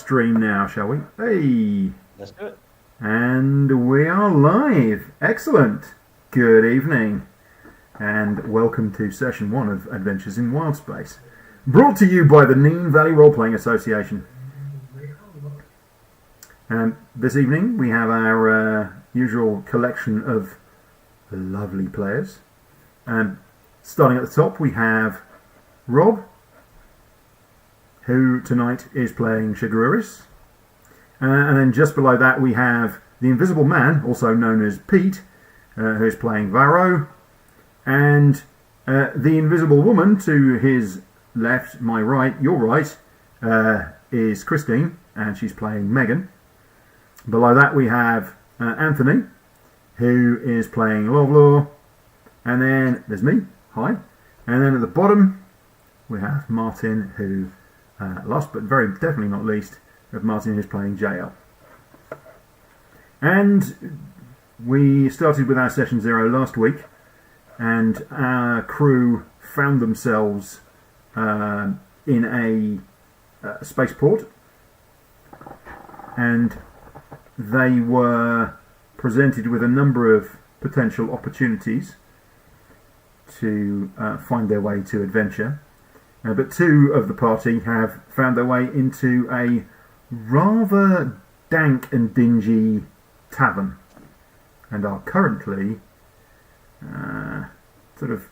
stream now, shall we? Hey! Let's do it. And we are live. Excellent. Good evening. And welcome to session 1 of Adventures in Wildspace. Brought to you by the Neen Valley Role-Playing Association. And this evening we have our usual collection of lovely players. And starting at the top we have Rob, who tonight is playing Shaguris. And then just below that we have the Invisible Man, also known as Pete, who is playing Varro. And the Invisible Woman to his left, my right, your right, is Christine, and she's playing Megan. Below that we have Anthony, who is playing Lovelaw. And then there's me, hi. And then at the bottom we have Martin, who, last but very definitely not least, Martin is playing JL. And we started with our session 0 last week, and our crew found themselves in a spaceport, and they were presented with a number of potential opportunities to find their way to adventure. But two of the party have found their way into a rather dank and dingy tavern, and are currently sort of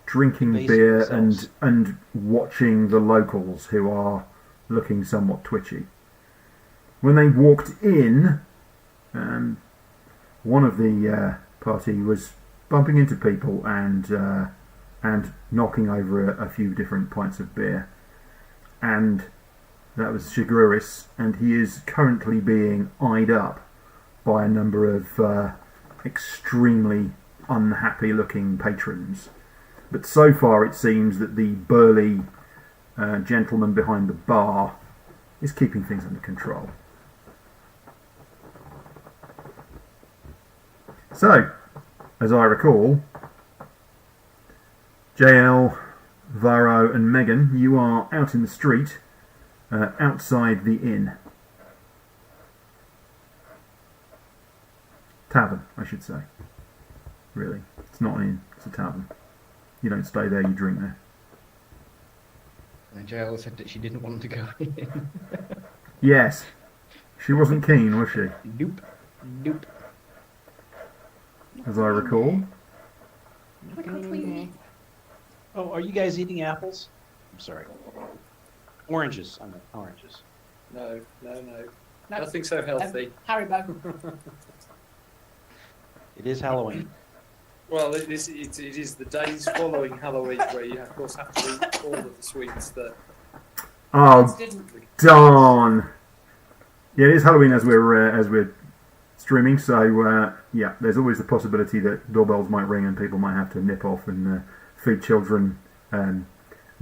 drinking beer and watching the locals, who are looking somewhat twitchy. When they walked in, one of the party was bumping into people and knocking over a few different pints of beer, and that was Shaguris, and he is currently being eyed up by a number of extremely unhappy looking patrons. But so far it seems that the burly gentleman behind the bar is keeping things under control. So, as I recall, JL, Varro and Megan, you are out in the street, outside the inn. Tavern, I should say. Really. It's not an inn, it's a tavern. You don't stay there, you drink there. And JL said that she didn't want to go in. Yes. She wasn't keen, was she? Nope. Nope. As I recall. Oh, are you guys eating apples? I'm sorry. Oranges. I meant oranges. No. Nothing so healthy. Haribo. It is Halloween. Well, it is the days following Halloween where you, of course, have to eat all of the sweets that... Oh, darn. Yeah, it is Halloween as we're streaming, so yeah, there's always the possibility that doorbells might ring and people might have to nip off and feed children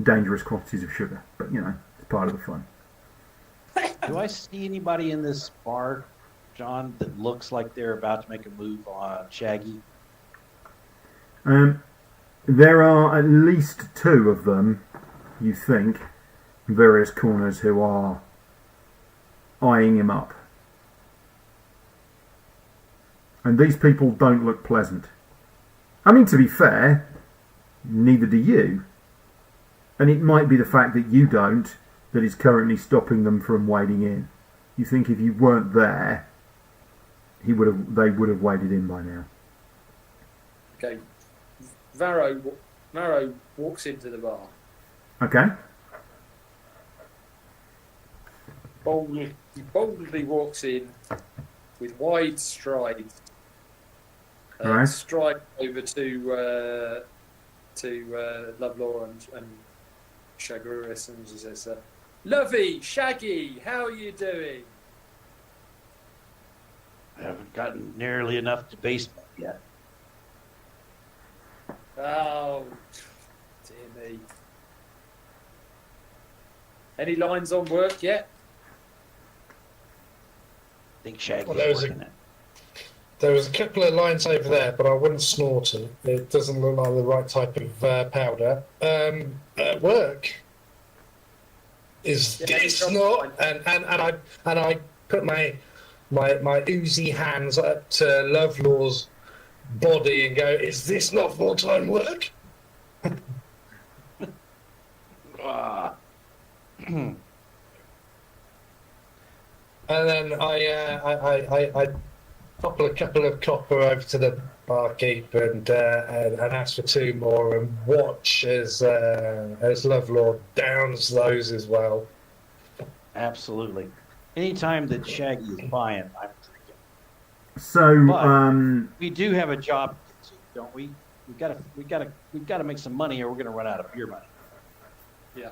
dangerous quantities of sugar. But, you know, it's part of the fun. Do I see anybody in this bar, John, that looks like they're about to make a move on Shaggy? There are at least 2 of them, you think, in various corners, who are eyeing him up. And these people don't look pleasant. I mean, to be fair, neither do you. And it might be the fact that you don't that is currently stopping them from wading in. You think if you weren't there, they would have waded in by now. Okay. Varro walks into the bar. Okay. He boldly walks in with wide strides. Right. Stride over to Lovelaw and Shaguris, and she says, "Lovey, Shaggy, how are you doing?" I haven't gotten nearly enough to basement yet. Oh, dear me. Any lines on work yet? I think Shaggy's Well, there was working it. There was a couple of lines over there, but I wouldn't snort it. It doesn't look like the right type of powder. At work. Is Yeah, this it's not? And I put my oozy hands up to Lovelaw's body and go, is this not full-time work? Ah. And then I topple a couple of copper over to the barkeep and ask for 2 more and watch as Lovelaw downs those as well. Absolutely. Anytime that Shaggy is buying, I'm drinking. So, But we do have a job to get to, don't we? We've got to make some money, or we're going to run out of beer money. Yeah.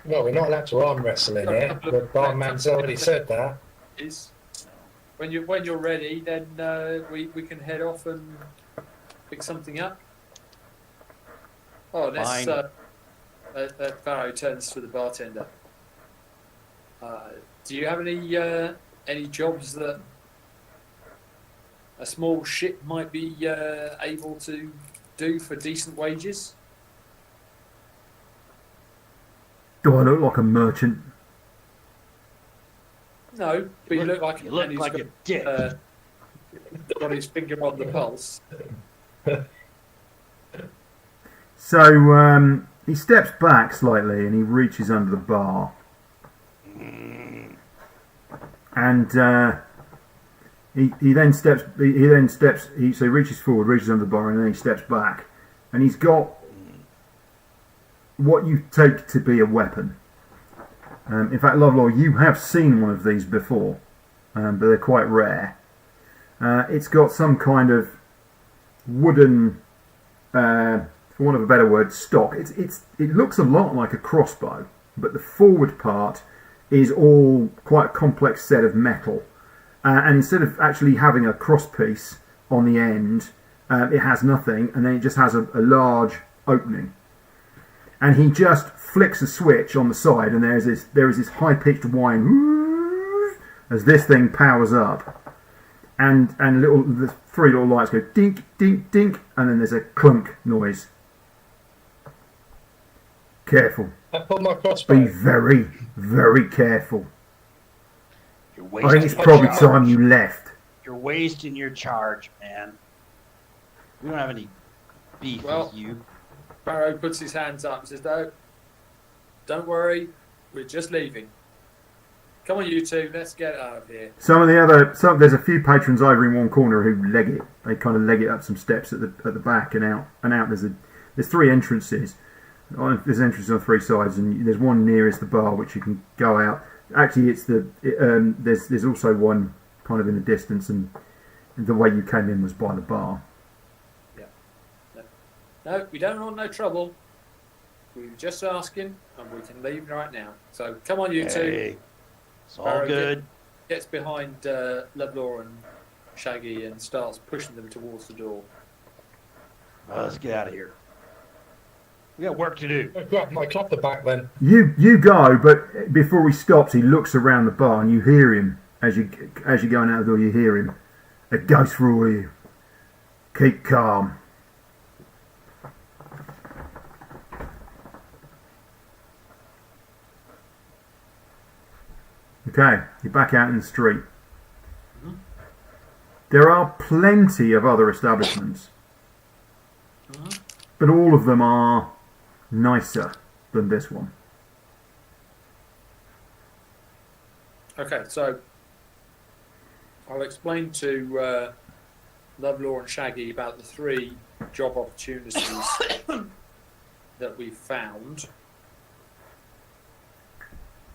Well, we're not allowed to arm wrestle in here. The barman's already said that. Is when you're ready, then we can head off and pick something up. Oh, let's. Fine. Barrow turns to the bartender. Do you have any jobs that a small ship might be able to do for decent wages? do I look like a merchant? No, but you look like You look like a dick. got his finger on the pulse. So he steps back slightly and he reaches under the bar. And he then steps. So he reaches forward, reaches under the bar, and then he steps back. And he's got what you take to be a weapon. In fact, Loveloy, you have seen one of these before, but they're quite rare. It's got some kind of wooden, for want of a better word, stock. It looks a lot like a crossbow, but the forward part is all quite a complex set of metal. And instead of actually having a crosspiece on the end, it has nothing, and then it just has a large opening. And he just flicks a switch on the side, and there is this high-pitched whine as this thing powers up, and the 3 little lights go dink, dink, dink, and then there's a clunk noise. Careful. I pulled my crossbow. Be very, very careful. You're I think it's wasting probably your time charge. you left. You're wasting your charge, man. We don't have any beef Well- with you. Barrow puts his hands up and says, "No, don't worry, we're just leaving. Come on, you two, let's get out of here." There's a few patrons over in one corner who leg it. They kind of leg it up some steps at the back and out. There's 3 entrances. There's entrances on 3 sides, and there's one nearest the bar which you can go out. Actually, there's also one kind of in the distance, and the way you came in was by the bar. No, we don't want no trouble. We were just asking, and we can leave right now. So come on, you two. Hey, it's all Barrow good. Gets behind Lovelore and Shaggy and starts pushing them towards the door. Let's get out of here. We got work to do. I grabbed my copper back then. You go, but before he stops, he looks around the bar, and you hear him as you're going out the door. You hear him. "A ghost for all you. Keep calm." Okay, you're back out in the street. There are plenty of other establishments, but all of them are nicer than this one. Okay, so I'll explain to Lovelore and Shaggy about the 3 job opportunities that we found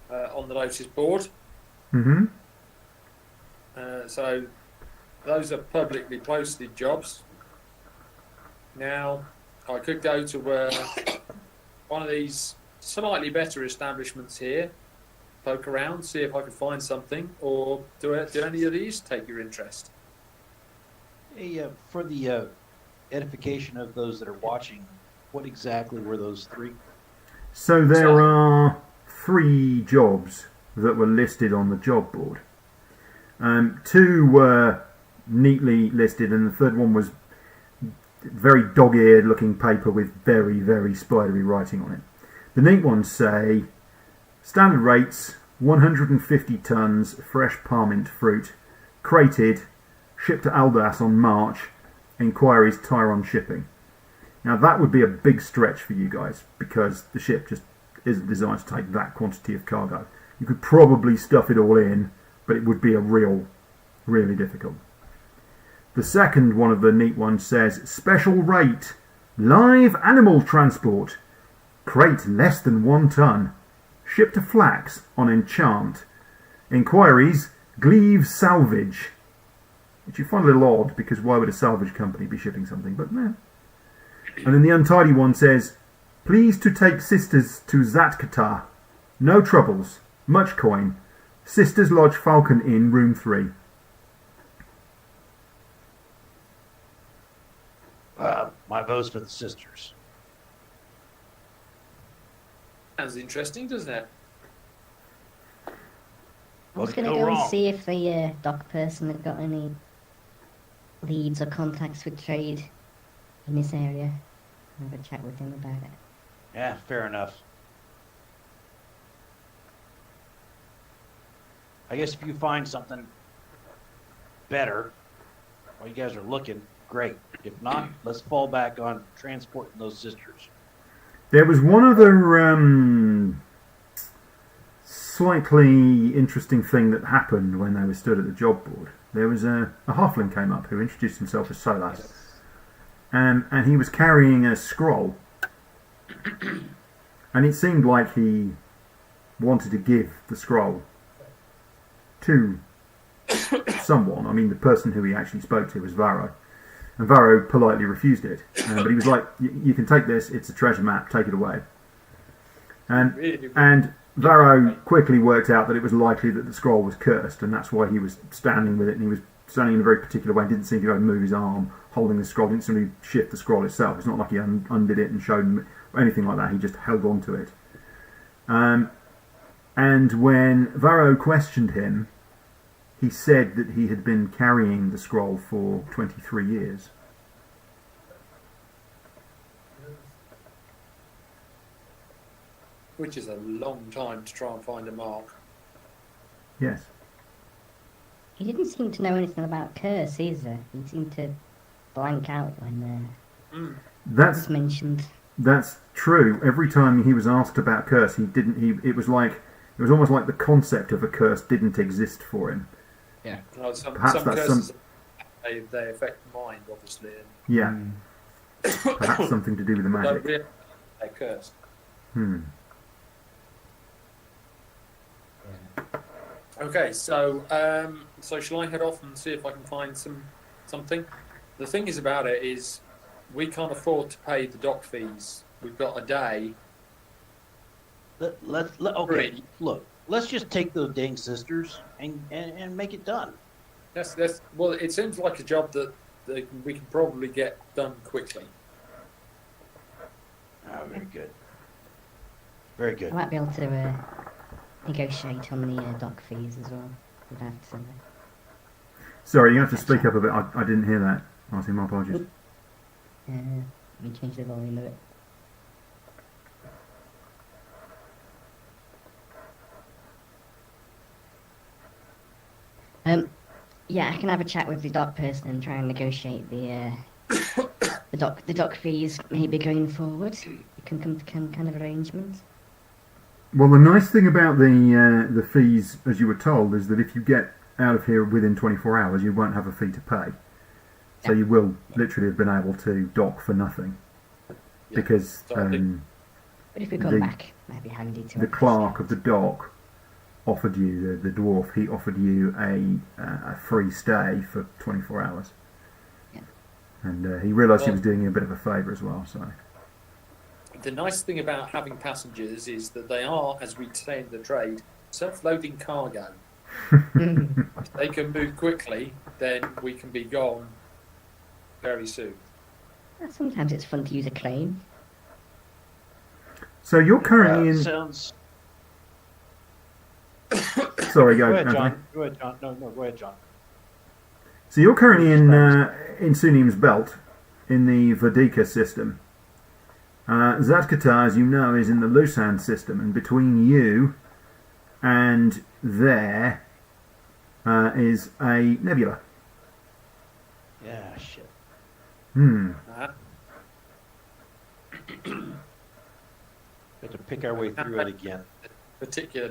on the notice board. Mm-hmm. So those are publicly posted jobs. Now, I could go to one of these slightly better establishments here, poke around, see if I could find something, or do any of these take your interest? Hey, for the edification of those that are watching, what exactly were those 3? So there are 3 jobs that were listed on the job board. 2 were neatly listed, and the 3rd one was very dog-eared looking paper with very, very spidery writing on it. The neat ones say standard rates 150 tons fresh parmint fruit, crated, shipped to Aldas on March. Inquiries Tyron shipping. Now that would be a big stretch for you guys because the ship just isn't designed to take that quantity of cargo. You could probably stuff it all in, but it would be really difficult. The second one of the neat ones says special rate live animal transport, crate less than 1 ton, shipped to Flax on Enchant. Inquiries Gleave Salvage, which you find a little odd because why would a salvage company be shipping something? But no. And then the untidy one says, please to take sisters to Zatkatar. No troubles. Much coin. Sisters Lodge Falcon Inn, room 3. My vote's for the sisters. Sounds interesting, doesn't it? I was What going could to go go and wrong? see if the dock person had got any leads or contacts with trade in this area. Have a chat with him about it. Yeah, fair enough. I guess if you find something better while you guys are looking, great. If not, let's fall back on transporting those sisters. There was one other slightly interesting thing that happened when they were stood at the job board. There was a halfling came up who introduced himself as Solas, and he was carrying a scroll, and it seemed like he wanted to give the scroll to someone. I mean, the person who he actually spoke to was Varro, and Varro politely refused it. But he was like, "You can take this. It's a treasure map. Take it away." And Varro quickly worked out that it was likely that the scroll was cursed, and that's why he was standing with it. And he was standing in a very particular way. Didn't seem to be able to move his arm holding the scroll. Didn't seem to shift the scroll itself. It's not like he undid it and showed him anything like that. He just held on to it. And when Varro questioned him, he said that he had been carrying the scroll for 23 years. Which is a long time to try and find a mark. Yes. He didn't seem to know anything about curse either. He seemed to blank out when it That's was mentioned. That's true. Every time he was asked about curse, he didn't. It was almost like the concept of a curse didn't exist for him. Well, some Perhaps that's curses they affect the mind, obviously, and Yeah. Perhaps something to do with the don't magic. really they're cursed. Okay, so shall I head off and see if I can find something? The thing is about it is we can't afford to pay the dock fees. We've got a day. Okay, look, let's just take those dang sisters and make it done. Well, it seems like a job that we can probably get done quickly. Oh, very good. Very good. I might be able to negotiate on the dock fees as well. We'd have to. Sorry, you have to speak up a bit. I didn't hear that. Martin, my apologies. Let me change the volume of it. Yeah, I can have a chat with the dock person and try and negotiate the dock fees maybe going forward. We can come to kind of arrangement. Well, the nice thing about the fees, as you were told, is that if you get out of here within 24 hours, you won't have a fee to pay. So you will literally have been able to dock for nothing. Because So I think- But if we come back, it might be handy to. the clerk of the dock offered you, the dwarf, he offered you a free stay for 24 hours. Yeah. And he realised he was doing you a bit of a favour as well. So The nice thing about having passengers is that they are, as we say in the trade, self-loading cargo. If they can move quickly, then we can be gone very soon. Sometimes it's fun to use a claim. So you're currently in. Sounds. Sorry, Go go, ahead, Anthony. John. Go ahead, John. No, go ahead, John. So you're currently in Sunim's belt in the Verdika system. Zatkatar, as you know, is in the Lusan system, and between you and there is a nebula. Yeah, shit. Uh-huh. We have to pick our way through it again. Particular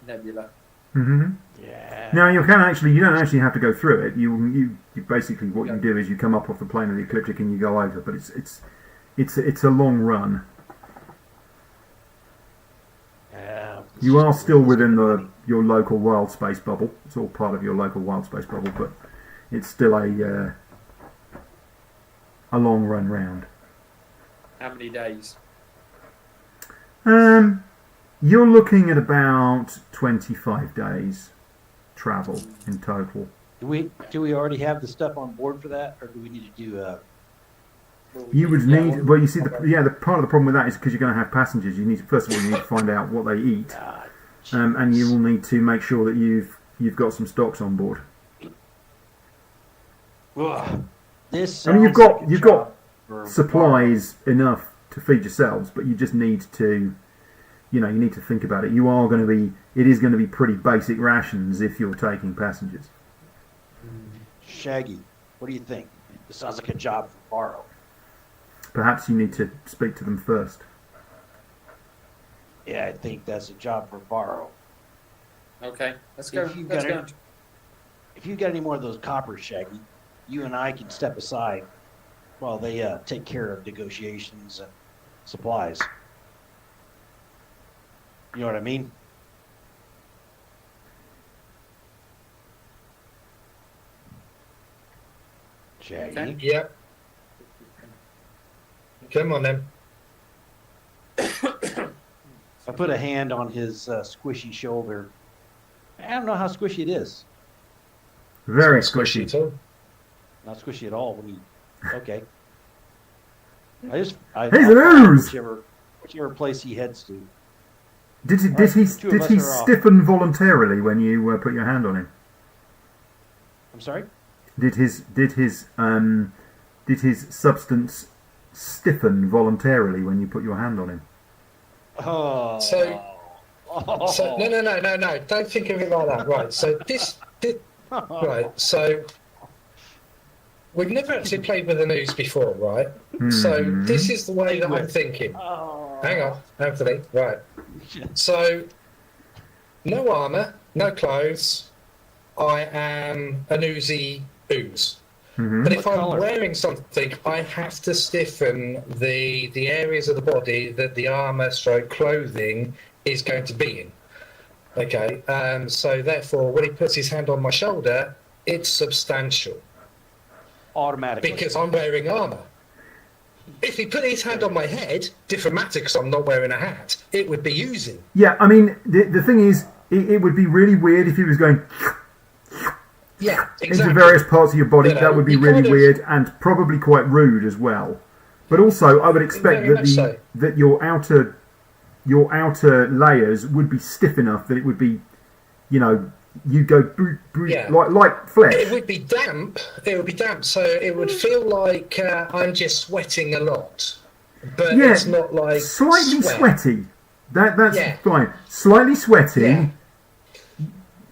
nebula. Mm-hmm. Yeah. Now you don't actually have to go through it. You basically what you do is you come up off the plane of the ecliptic and you go over, but it's a long run. You are still within your local Wildspace bubble. It's all part of your local Wildspace bubble, but it's still a long run round. How many days? You're looking at about 25 days travel in total. Do we already have the stuff on board for that, or do we need to do? You would need. Well, you see, the part of the problem with that is because you're going to have passengers. You need to, first of all, you need to find out what they eat, and you will need to make sure that you've got some stocks on board. Ugh. This. I mean, you've sounds like a got job for supplies enough to feed yourselves, but you just need to, you need to think about it. It is going to be pretty basic rations if you're taking passengers. Shaggy, what do you think? This sounds like a job for Borrow. Perhaps you need to speak to them first. Yeah, I think that's a job for Borrow. Okay, let's go. If you've Let's got go. If you got any more of those coppers, Shaggy, you and I can step aside while they take care of negotiations and supplies. You know what I mean? Shaggy. Okay. Yep. Come on then. I put a hand on his squishy shoulder. I don't know how squishy it is. Very It's not squishy. at all. Not squishy at all. When you okay. He's I'll an follow ooze! whichever place he heads to. Did he two of us are off. stiffen voluntarily when you put your hand on him? I'm sorry. Did his substance stiffen voluntarily when you put your hand on him? Oh. So no. Don't think of it like that. Right. So right. So we've never actually played with the news before, right? So this is the way that I'm thinking. Oh. Hang on, Anthony. Right. So no armor, no clothes. I am an oozy ooze. But if What I'm colour? wearing something, I have to stiffen the areas of the body that the armour / clothing is going to be in. Okay, so therefore, when he puts his hand on my shoulder, it's substantial Automatically. because I'm wearing armour. If he put his hand on my head, different matter because I'm not wearing a hat, it would be oozing. Yeah, I mean, the thing is, it would be really weird if he was going Yeah, exactly. into various parts of your body. You know, That would be you really kind of- weird and probably quite rude as well. But also, I would expect Very that much so. that your outer layers would be stiff enough that it would be, you go Yeah. like flesh. It would be damp. It would be damp, so it would feel like I'm just sweating a lot. But Yeah, it's not like slightly sweat. sweaty. That's Yeah. fine. Slightly sweaty. Yeah.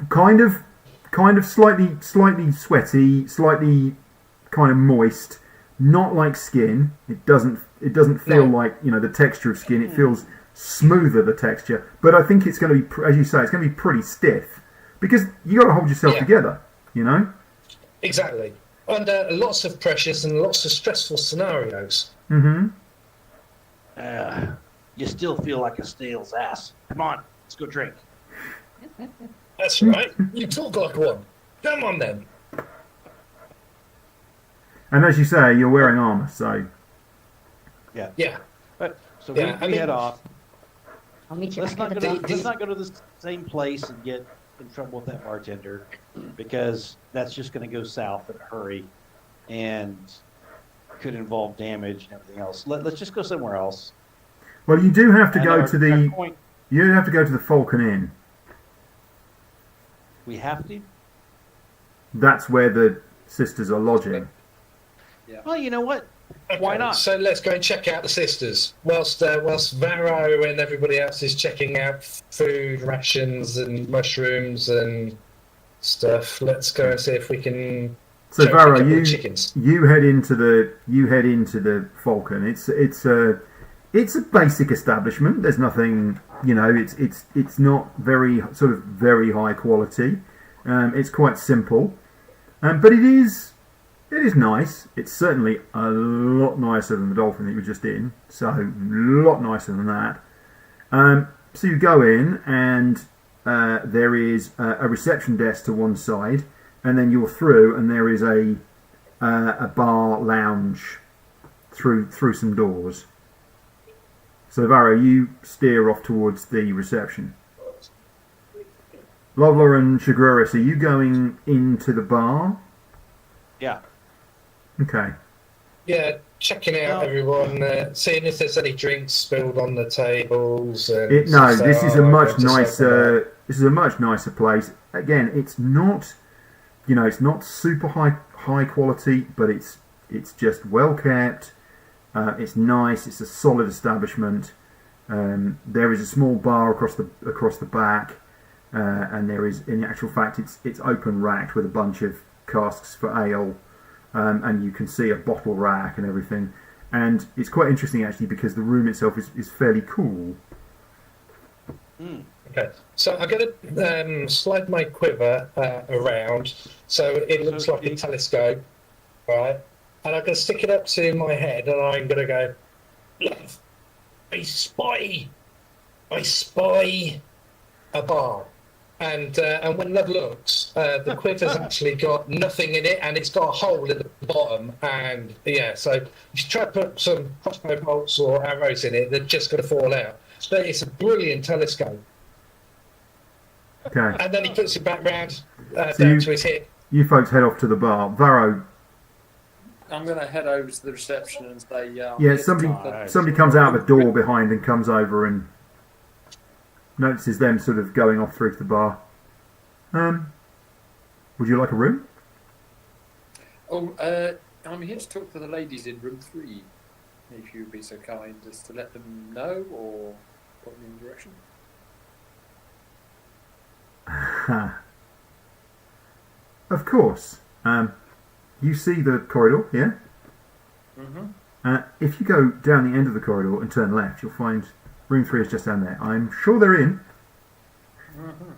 Kind of slightly sweaty, slightly kind of moist. Not like skin. It doesn't feel No. like the texture of skin. It feels smoother, the texture. But I think it's going to be, as you say, it's going to be pretty stiff because you got to hold yourself Yeah. together. Exactly. Under lots of pressures and lots of stressful scenarios. Mm-hmm. You still feel like a snail's ass. Come on, let's go drink. That's right. You talk like one. Come on then. And as you say, you're wearing armor, so Yeah. Yeah. So Yeah, we head off. I'll meet you Let's back not at go the to dock. let's not go to the same place and get in trouble with that bartender because that's just going to go south in a hurry and could involve damage and everything else. Let's just go somewhere else. well, you do have to And go our- to our the point- Falcon Inn. we have to. That's where the sisters are lodging. Well, you know what? Why not? So let's go and check out the sisters. Whilst Varro and everybody else is checking out food, rations, and mushrooms and stuff, let's go and see if we can. So check a Varro, couple of chickens. you head into the Falcon. It's a basic establishment. There's nothing, it's not very high quality. It's quite simple, but it is nice. It's certainly a lot nicer than the Dolphin that you were just in. So a lot nicer than that. So you go in and there is a reception desk to one side, and then you're through, and there is a bar lounge through some doors. So Varro, you steer off towards the reception. Lovler and Shagruris, are you going into the bar? Yeah. Okay. Yeah, checking out everyone, seeing if there's any drinks spilled on the tables. And This is a much nicer. This is a much nicer place. Again, it's not, it's not super high quality, but it's just well kept. It's nice. It's a solid establishment. There is a small bar across the back, and there is, in actual fact, it's open racked with a bunch of casks for ale. And you can see a bottle rack and everything, and it's quite interesting actually because the room itself is fairly cool. Okay, so I'm going to slide my quiver around so it looks like a telescope, right? And I'm going to stick it up to my head, and I'm going to go, "Love, I spy a bar." And when Love looks, the quiver's actually got nothing in it, and it's got a hole in the bottom. And yeah, so if you try to put some crossbow bolts or arrows in it, they're just going to fall out. But it's a brilliant telescope. Okay. And then he puts it back round down to his hip. You folks head off to the bar. Varro. I'm going to head over to the reception and say, Yeah, somebody comes out of the door behind and comes over and notices them sort of going off through to the bar. Would you like a room? I'm here to talk to the ladies in room 3. If you'd be so kind as to let them know or point me in the direction. Of course. You see the corridor, yeah? Mm-hmm. If you go down the end of the corridor and turn left, you'll find room 3 is just down there. I'm sure they're in. Mm-hmm.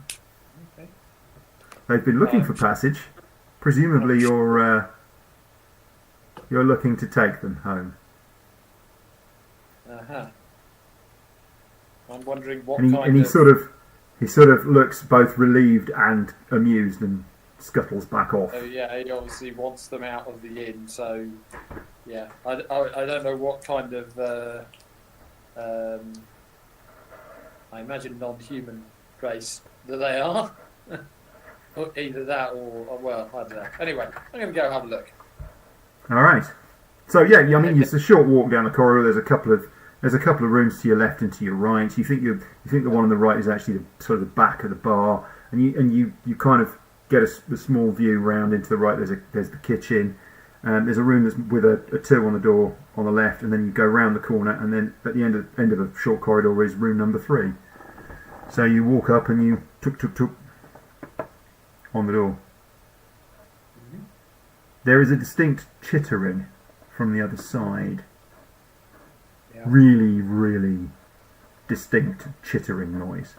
Okay. They've been looking for passage. Presumably you're looking to take them home. Uh-huh. I'm wondering what And he sort of looks both relieved and amused and scuttles back off. Oh yeah, he obviously wants them out of the inn, so yeah. I don't know what kind of I imagine non-human race that they are. Or either that or well, I don't know. Anyway, I'm going to go have a look. All right. So yeah, I mean it's a short walk down the corridor. There's a couple of rooms to your left and to your right. You think the one on the right is actually sort of the back of the bar, and you kind of get a small view round into the right. There's the kitchen. There's a room that's with a 2 on the door on the left, and then you go round the corner, and then at the end of a short corridor is room number 3. So you walk up and you tuk on the door. Mm-hmm. There is a distinct chittering from the other side. Yeah. Really, really distinct chittering noise.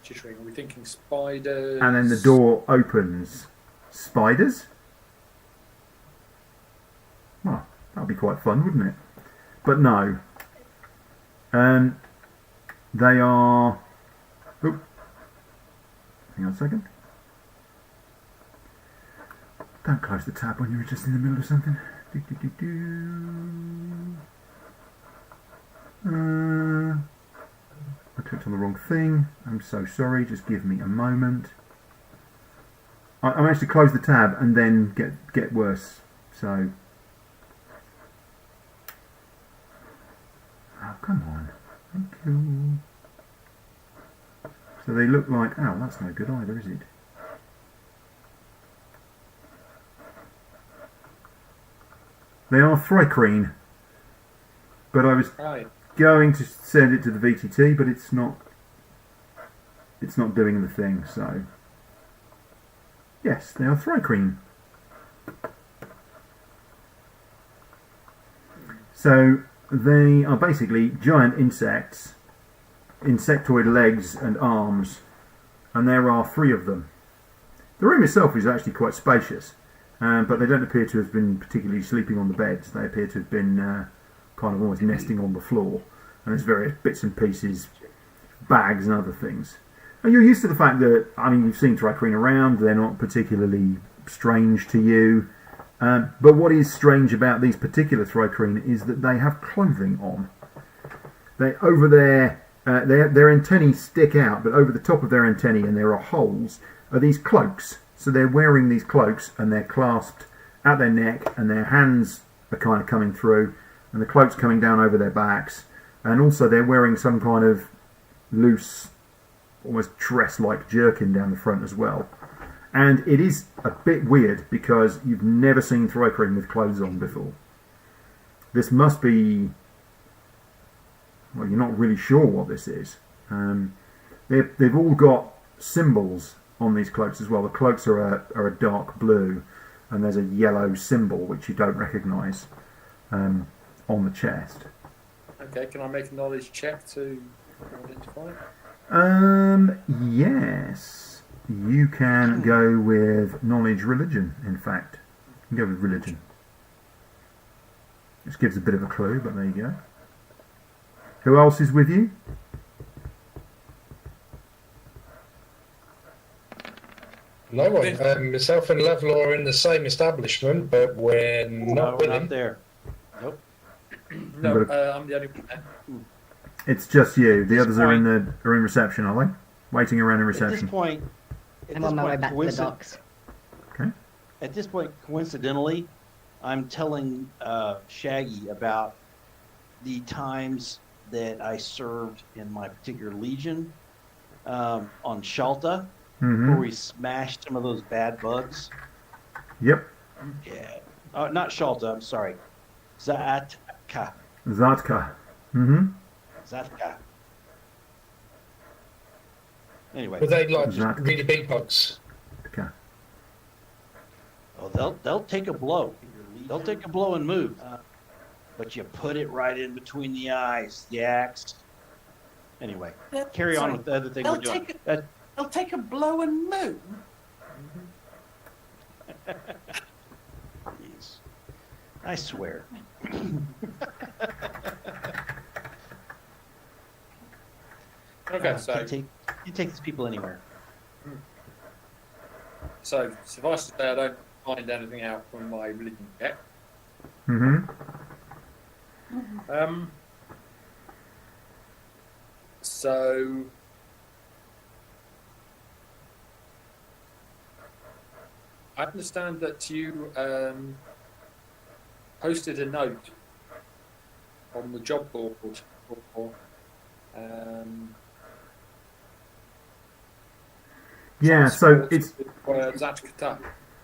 Chittering. Are we thinking spiders? And then the door opens. Spiders? Well, that'd be quite fun, wouldn't it? But no. They are... Oh. Hang on a second. Don't close the tab when you're just in the middle of something. I clicked on the wrong thing. I'm so sorry. Just give me a moment. I managed to close the tab and then get worse. So... Oh, come on. Thank you. So they look like... Oh, that's no good either, is it? They are Thrycreen, but I was Right. going to send it to the VTT, but it's not. It's not doing the thing. So yes, they are Thrycreen. So they are basically giant insects, insectoid legs and arms, and there are 3 of them. The room itself is actually quite spacious, but they don't appear to have been particularly sleeping on the beds. They appear to have been kind of almost nesting on the floor, and there's various bits and pieces, bags and other things. And you're used to the fact that, I mean, you've seen Thrycreen around, they're not particularly strange to you. But what is strange about these particular Thrycreen is that they have clothing on. Over their antennae stick out, but over the top of their antennae, and there are holes, are these cloaks. So they're wearing these cloaks, and they're clasped at their neck, and their hands are kind of coming through, and the cloak's coming down over their backs. And also they're wearing some kind of loose, almost dress-like jerkin down the front as well. And it is a bit weird because you've never seen Thrycreen with clothes on before. This must be... Well, you're not really sure what this is. They've all got symbols on these cloaks as well. The cloaks are a dark blue, and there's a yellow symbol which you don't recognise on the chest. Okay, can I make a knowledge check to identify it? Yes. You can go with knowledge religion, in fact. You can go with religion. This gives a bit of a clue, but there you go. Who else is with you? No one. Myself and Lovelore are in the same establishment, but we're No, not we're winning. not there. Nope. No, I'm the only one there. It's just you. The This others are in reception, are they? Waiting around in At this reception. point, I'm on my way back to the docks. Okay. At this point, coincidentally, I'm telling Shaggy about the times that I served in my particular legion on Shalta, where Mm-hmm. we smashed some of those bad bugs. Yep. Yeah. Not Shalta, I'm sorry. Zatka. Zatka. Mm-hmm. Zatka. Anyway. Were they like Exactly. really big bugs? Okay. Oh, they'll take a blow. They'll take a blow and move. But you put it right in between the eyes, the axe. Anyway, carry on with the other thing we're doing. They'll take a blow and move. Jeez. I swear. Okay, so You take these people anywhere. suffice to say, I don't find anything out from my religion check. Mm-hmm. So I understand that you posted a note on the job board for Yeah, so it's Zatkata.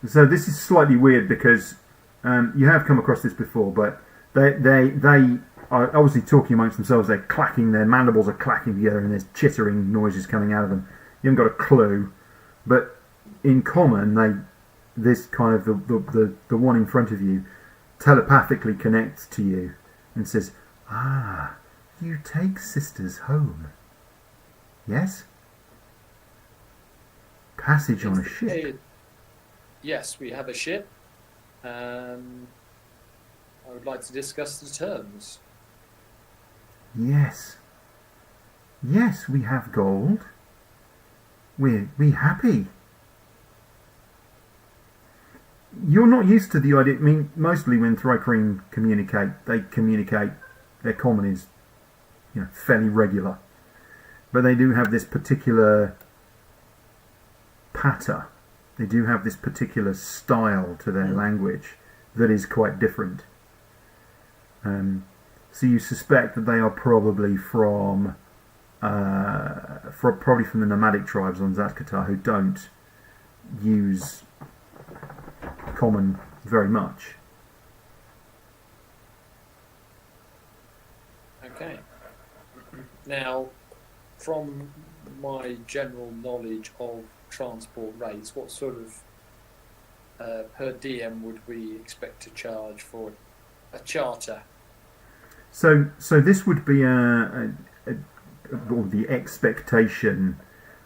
so this is slightly weird because you have come across this before, but they are obviously talking amongst themselves. They're clacking, their mandibles are clacking together, and there's chittering noises coming out of them. You haven't got a clue, but in common, this kind of the one in front of you telepathically connects to you and says, "Ah, you take sisters home. Yes? Passage on a ship." Yes, we have a ship. I would like to discuss the terms. Yes. Yes, we have gold. We happy. You're not used to the idea. I mean, mostly when Thrycreen communicate, their common is, fairly regular. But they do have this particular patter. They do have this particular style to their language that is quite different. So you suspect that they are probably from the nomadic tribes on Zatkata who don't use common very much. Okay. Now, from my general knowledge of transport rates, what sort of per diem would we expect to charge for a charter? So this would be or the expectation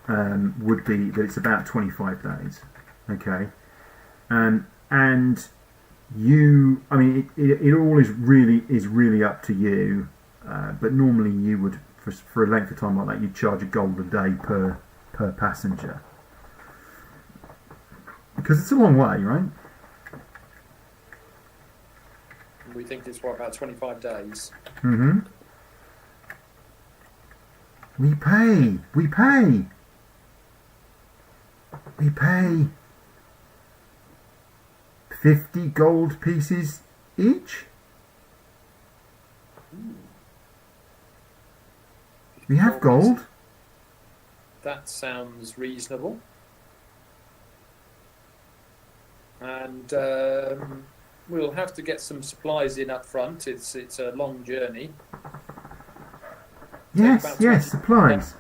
would be that it's about 25 days. Okay. And you, I mean, it all is really up to you. But normally you would, for a length of time like that, you'd charge a gold a day per passenger. Because it's a long way, right? We think it's about 25 days. Mm-hmm. We pay 50 gold pieces each. We have gold. That sounds reasonable. And we'll have to get some supplies in up front. It's a long journey. Yes, about yes, 20 supplies.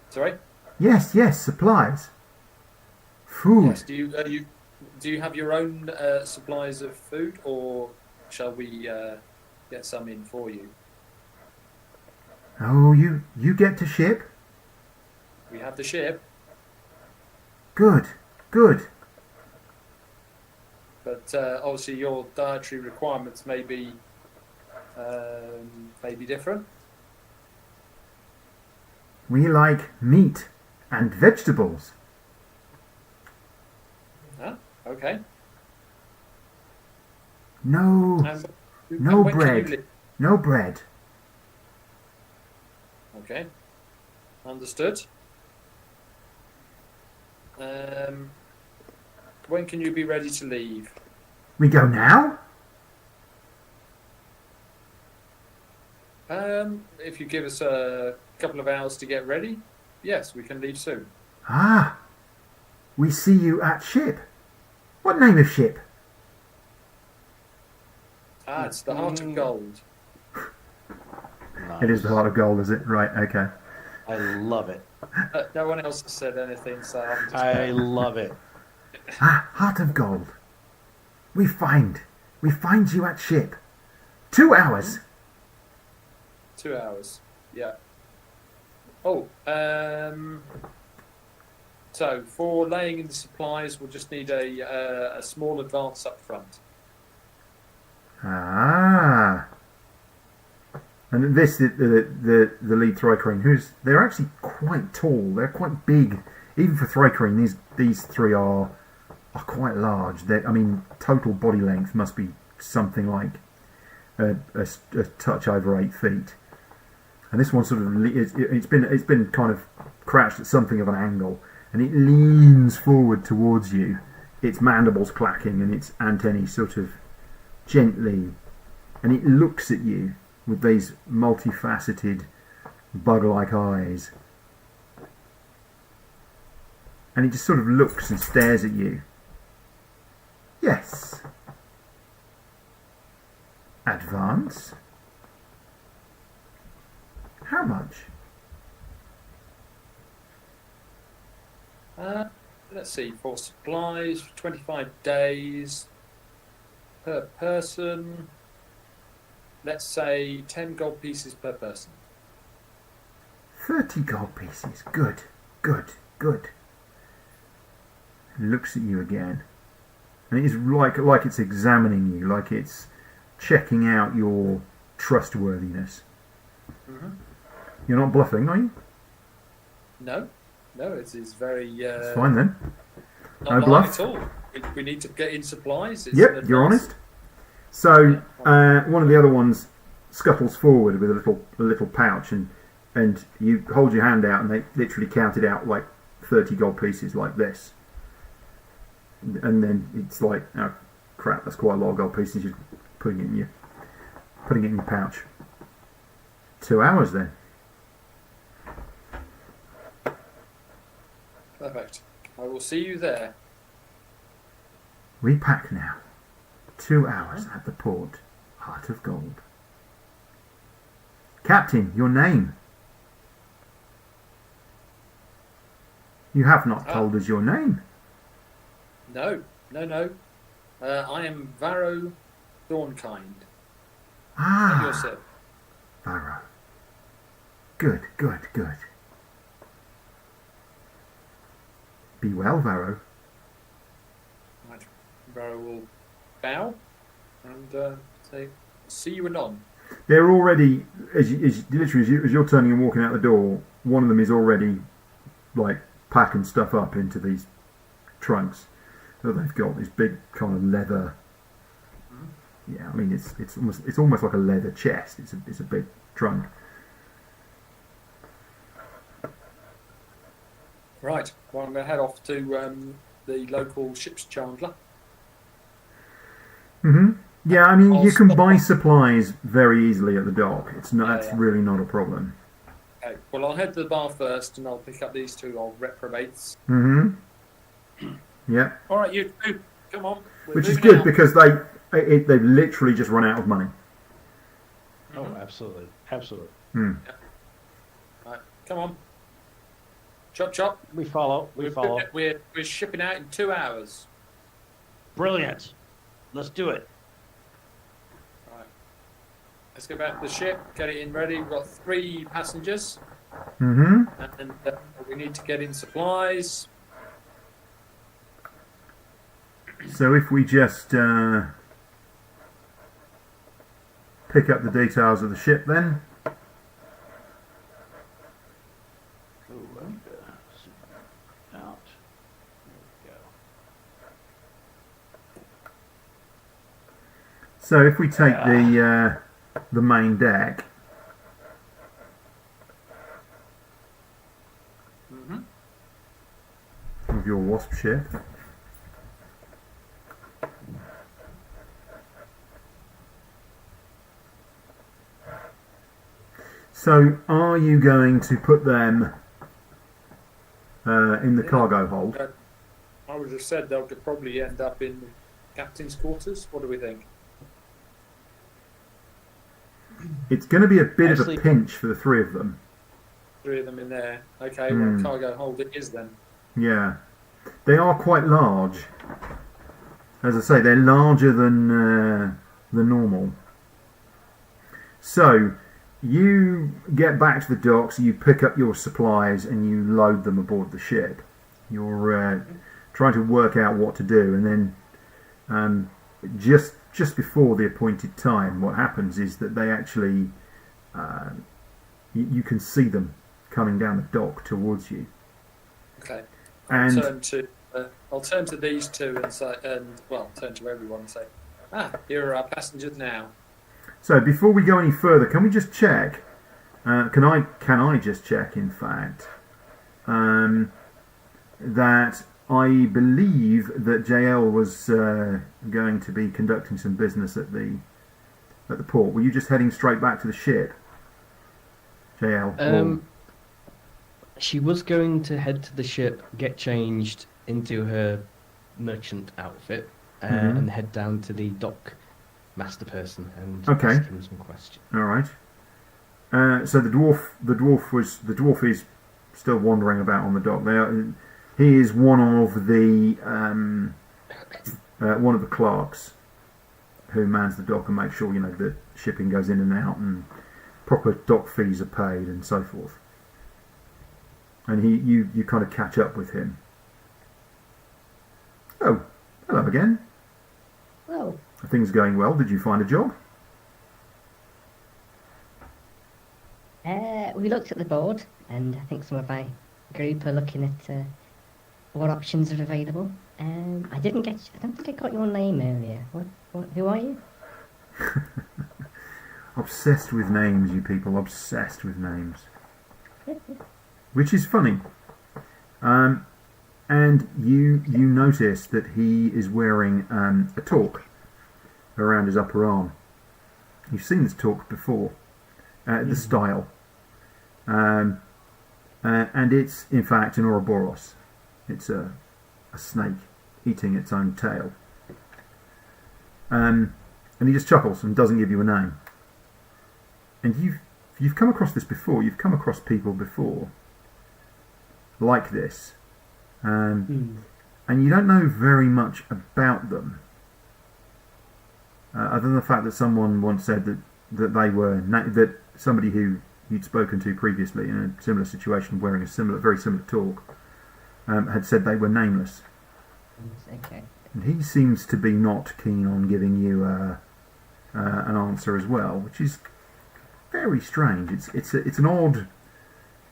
Sorry? Yes, supplies. Food. Yes. Do you have your own supplies of food, or shall we get some in for you? Oh, you get to ship? We have the ship, Good. but obviously your dietary requirements may be different. We like meat and vegetables. Okay. No And No when can you bread. live? No bread. Okay. Understood. When can you be ready to leave? We go now? If you give us a couple of hours to get ready, yes, we can leave soon. Ah, we see you at ship. What name of ship? It's the Heart of Gold. It is the Heart of Gold, is it? Right, okay. I love it. No one else has said anything, so I'm just I love it. Ah, Heart of Gold. We find you at ship. 2 hours. 2 hours. Yeah. Oh, so for laying in the supplies, we'll just need a small advance up front. Ah. And this, the lead Thrycrane, they're actually quite tall. They're quite big. Even for Thrycrane, these three are quite large. I mean, total body length must be something like a touch over 8 feet. And this one sort of it's been kind of crouched at something of an angle, and it leans forward towards you, its mandibles clacking and its antennae sort of gently, and it looks at you with these multifaceted bug-like eyes, and it just sort of looks and stares at you. Yes. Advance? How much? Let's see, for supplies, 25 days per person. Let's say 10 gold pieces per person. 30 gold pieces. Good. It looks at you again. And it is like it's examining you, like it's checking out your trustworthiness. Mm-hmm. You're not bluffing, are you? No, it's very. It's fine then. Not No lying bluff. at all. We need to get in supplies. It's Yep, an you're advance. honest. So one of the other ones scuttles forward with a little pouch, and you hold your hand out, and they literally count it out like 30 gold pieces, like this. And then it's like, oh crap, that's quite a lot of gold pieces. You're putting it in your pouch. 2 hours then. Perfect. I will see you there. We pack now. 2 hours at the port. Heart of Gold. Captain, your name. You have not told us your name. No. I am Varro Dawnkind. Ah, Yourself. Varro. Good. Be well, Varro. Right. Varro will bow and say, "See you anon." They're already, as you're turning and walking out the door, one of them is already like packing stuff up into these trunks that they've got. This big kind of leather. Yeah, I mean it's almost like a leather chest. It's a big trunk. Right. Well, I'm going to head off to the local ship's chandler. Yeah, I mean, I'll you can stop buy by. supplies very easily at the dock. It's not. It's Yeah. really not a problem. Okay. Well, I'll head to the bar first, and I'll pick up these two old reprobates. Yeah, All right, you two, come on. We're which is moving good out. because they've literally just run out of money. Oh, absolutely. Right, come on. Chop chop. We follow. We're shipping out in 2 hours. Brilliant. Let's do it. Right. Let's go back to the ship. Get it in ready. We've got 3 passengers, and we need to get in supplies. So if we just pick up the details of the ship, then. Out. There we go. So if we take the main deck, of your Wasp ship. So are you going to put them in the cargo hold? I would have said they could probably end up in the captain's quarters. What do we think? It's going to be a bit of a Actually- pinch for the 3 of them. 3 of them in there. Okay, well, cargo hold it is then. Yeah. They are quite large. As I say, they're larger than the normal. So, you get back to the docks, you pick up your supplies and you load them aboard the ship. You're trying to work out what to do, and then just before the appointed time, what happens is that they actually you can see them coming down the dock towards you. Okay. And I'll turn to these two and say, turn to everyone and say, here are our passengers now. so before we go any further, can we just check? Can I just check? In fact, that I believe that JL was going to be conducting some business at the port. Were you just heading straight back to the ship, JL? She was going to head to the ship, get changed into her merchant outfit, and head down to the dock master person and Okay. ask him some questions. All right. So the dwarf is still wandering about on the dock. He is one of the clerks who mans the dock and makes sure that shipping goes in and out and proper dock fees are paid and so forth. And you kind of catch up with him. Oh, hello again. Well, Are things going well? Did you find a job? we looked at the board, and I think some of my group are looking at what options are available. I don't think I got your name earlier. Who are you? Obsessed with names, you people. Obsessed with names. Which is funny. And you notice that he is wearing a torque around his upper arm. You've seen this torque before. The style. And it's, in fact, an Ouroboros. It's a snake eating its own tail. And he just chuckles and doesn't give you a name. And you you've come across this before. You've come across people before like this, and you don't know very much about them, other than the fact that someone once said that they were that somebody who you'd spoken to previously in a similar situation, wearing a very similar talk, had said they were nameless. Okay. And he seems to be not keen on giving you an answer as well, which is very strange. It's an odd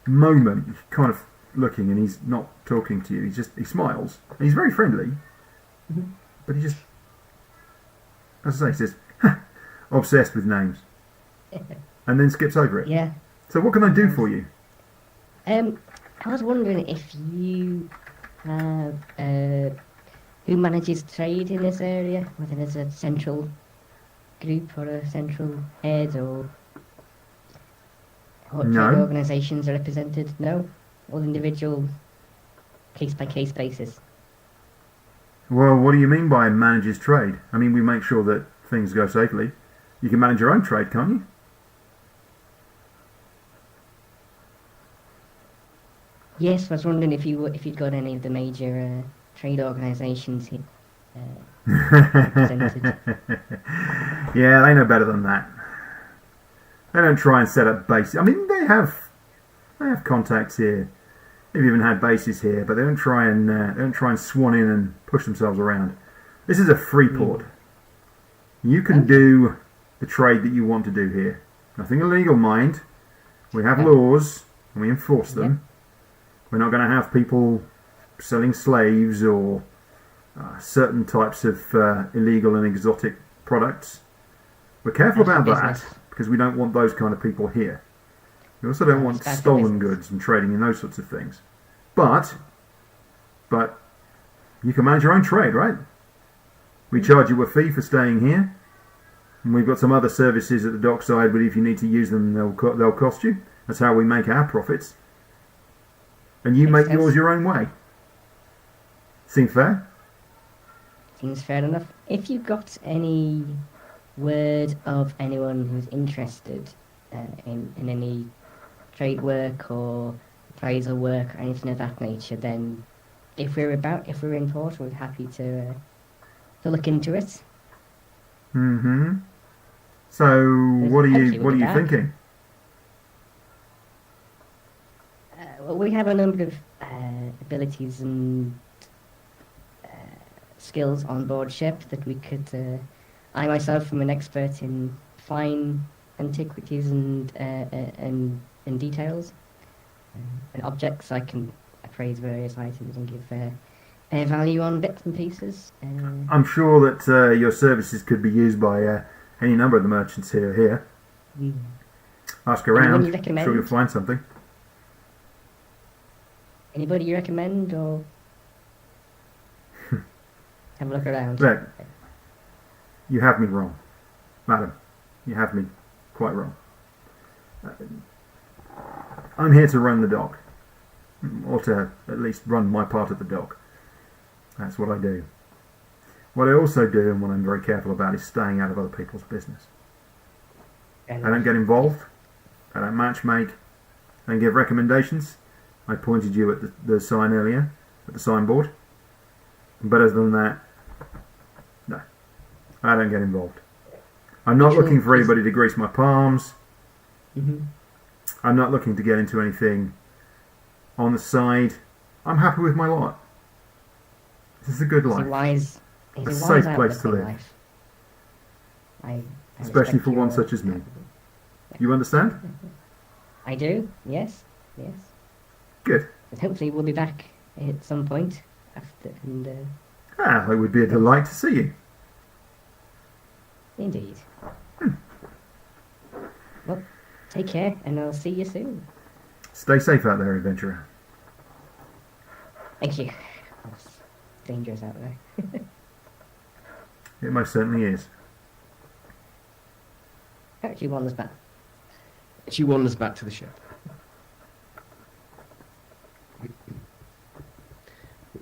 moment. You're kind of looking, and he's not talking to you. He smiles. And he's very friendly, but he just, as I say, says, obsessed with names, and then skips over it. Yeah. So what can I do for you? I was wondering if you have who manages trade in this area, whether there's a central group or a central head, or what No. trade organisations are represented. No, all individual case by case basis. Well, what do you mean by manages trade? I mean, we make sure that things go safely. You can manage your own trade, can't you? Yes, I was wondering if you'd got any of the major trade organisations here represented. Yeah, they know better than that. They don't try and set up bases. I mean, they have contacts here. They've even had bases here, but they don't try and swan in and push themselves around. This is a free port. You can do the trade that you want to do here. Nothing illegal, mind. We have laws and we enforce them. We're not going to have people selling slaves or certain types of illegal and exotic products. We're careful That's about for that business. because we don't want those kind of people here. We also don't want That's for stolen business. goods and trading in those sorts of things. But you can manage your own trade, right? We charge you a fee for staying here, and we've got some other services at the dockside, but if you need to use them, they'll cost you. That's how we make our profits. And you Makes make yours sense. your own way. Seem fair? Seems fair enough. If you got any word of anyone who's interested in any trade work or appraisal work or anything of that nature, then if we're in port, we're happy to look into it. Mm-hmm. So what are Hopefully you we'll be back. thinking? Well, we have a number of abilities and skills on board ship that we could. I myself am an expert in fine antiquities and details and objects. I can appraise various items and give their value on bits and pieces. I'm sure that your services could be used by any number of the merchants here. Ask Anyone around. you I'm recommend? sure you'll find something. Anybody you recommend, or have a look around? Look, you have me wrong, madam. You have me quite wrong. I'm here to run the dock, or to at least run my part of the dock. That's what I do. What I also do, and what I'm very careful about, is staying out of other people's business. I don't get involved. I don't matchmake. I don't give recommendations. I pointed you at the sign earlier, at the signboard. But other than that, no. I don't get involved. I'm not looking for anybody to grease my palms. I'm not looking to get into anything on the side. I'm happy with my lot. This is a good life. It's A a safe wise place to outlook on live. life. I Especially respect for one your- such as me. You understand? I do, yes. Good. And hopefully we'll be back at some point after, and It would be a delight to see you. indeed. Well, take care, and I'll see you soon. Stay safe out there, adventurer. Thank you. Oh, it's dangerous out there. It most certainly is. Actually, one was back. She wanders back to the ship.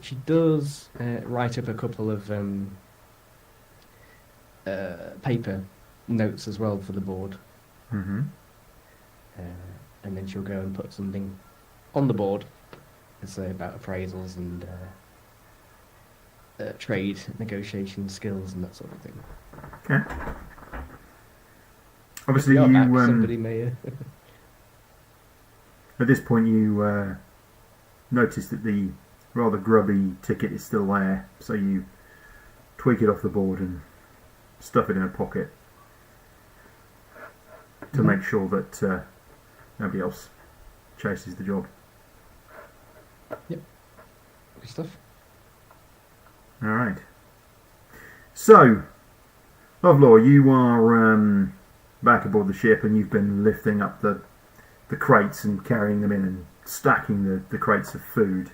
She does write up a couple of paper notes as well for the board. Mm-hmm. and then she'll go and put something on the board, say about appraisals and trade negotiation skills and that sort of thing. Okay. Obviously, If we are back, you somebody may. at this point you notice that the rather grubby ticket is still there, so you tweak it off the board and stuff it in a pocket to make sure that nobody else chases the job. Good stuff. All right. So, Lovelore, you are back aboard the ship, and you've been lifting up the crates and carrying them in and stacking the crates of food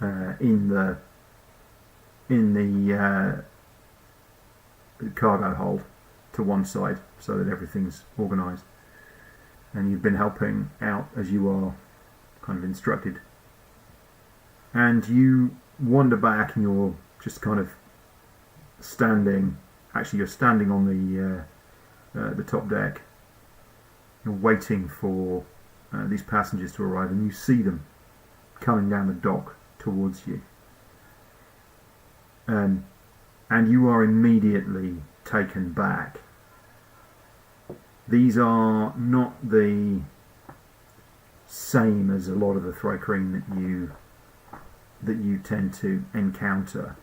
in the cargo hold to one side, so that everything's organised. And you've been helping out as you are kind of instructed. And you wander back, and you're just kind of standing. Actually, you're standing on the top deck. You're waiting for these passengers to arrive, and you see them coming down the dock towards you. And you are immediately taken back. These are not the same as a lot of the Thri-kreen that you tend to encounter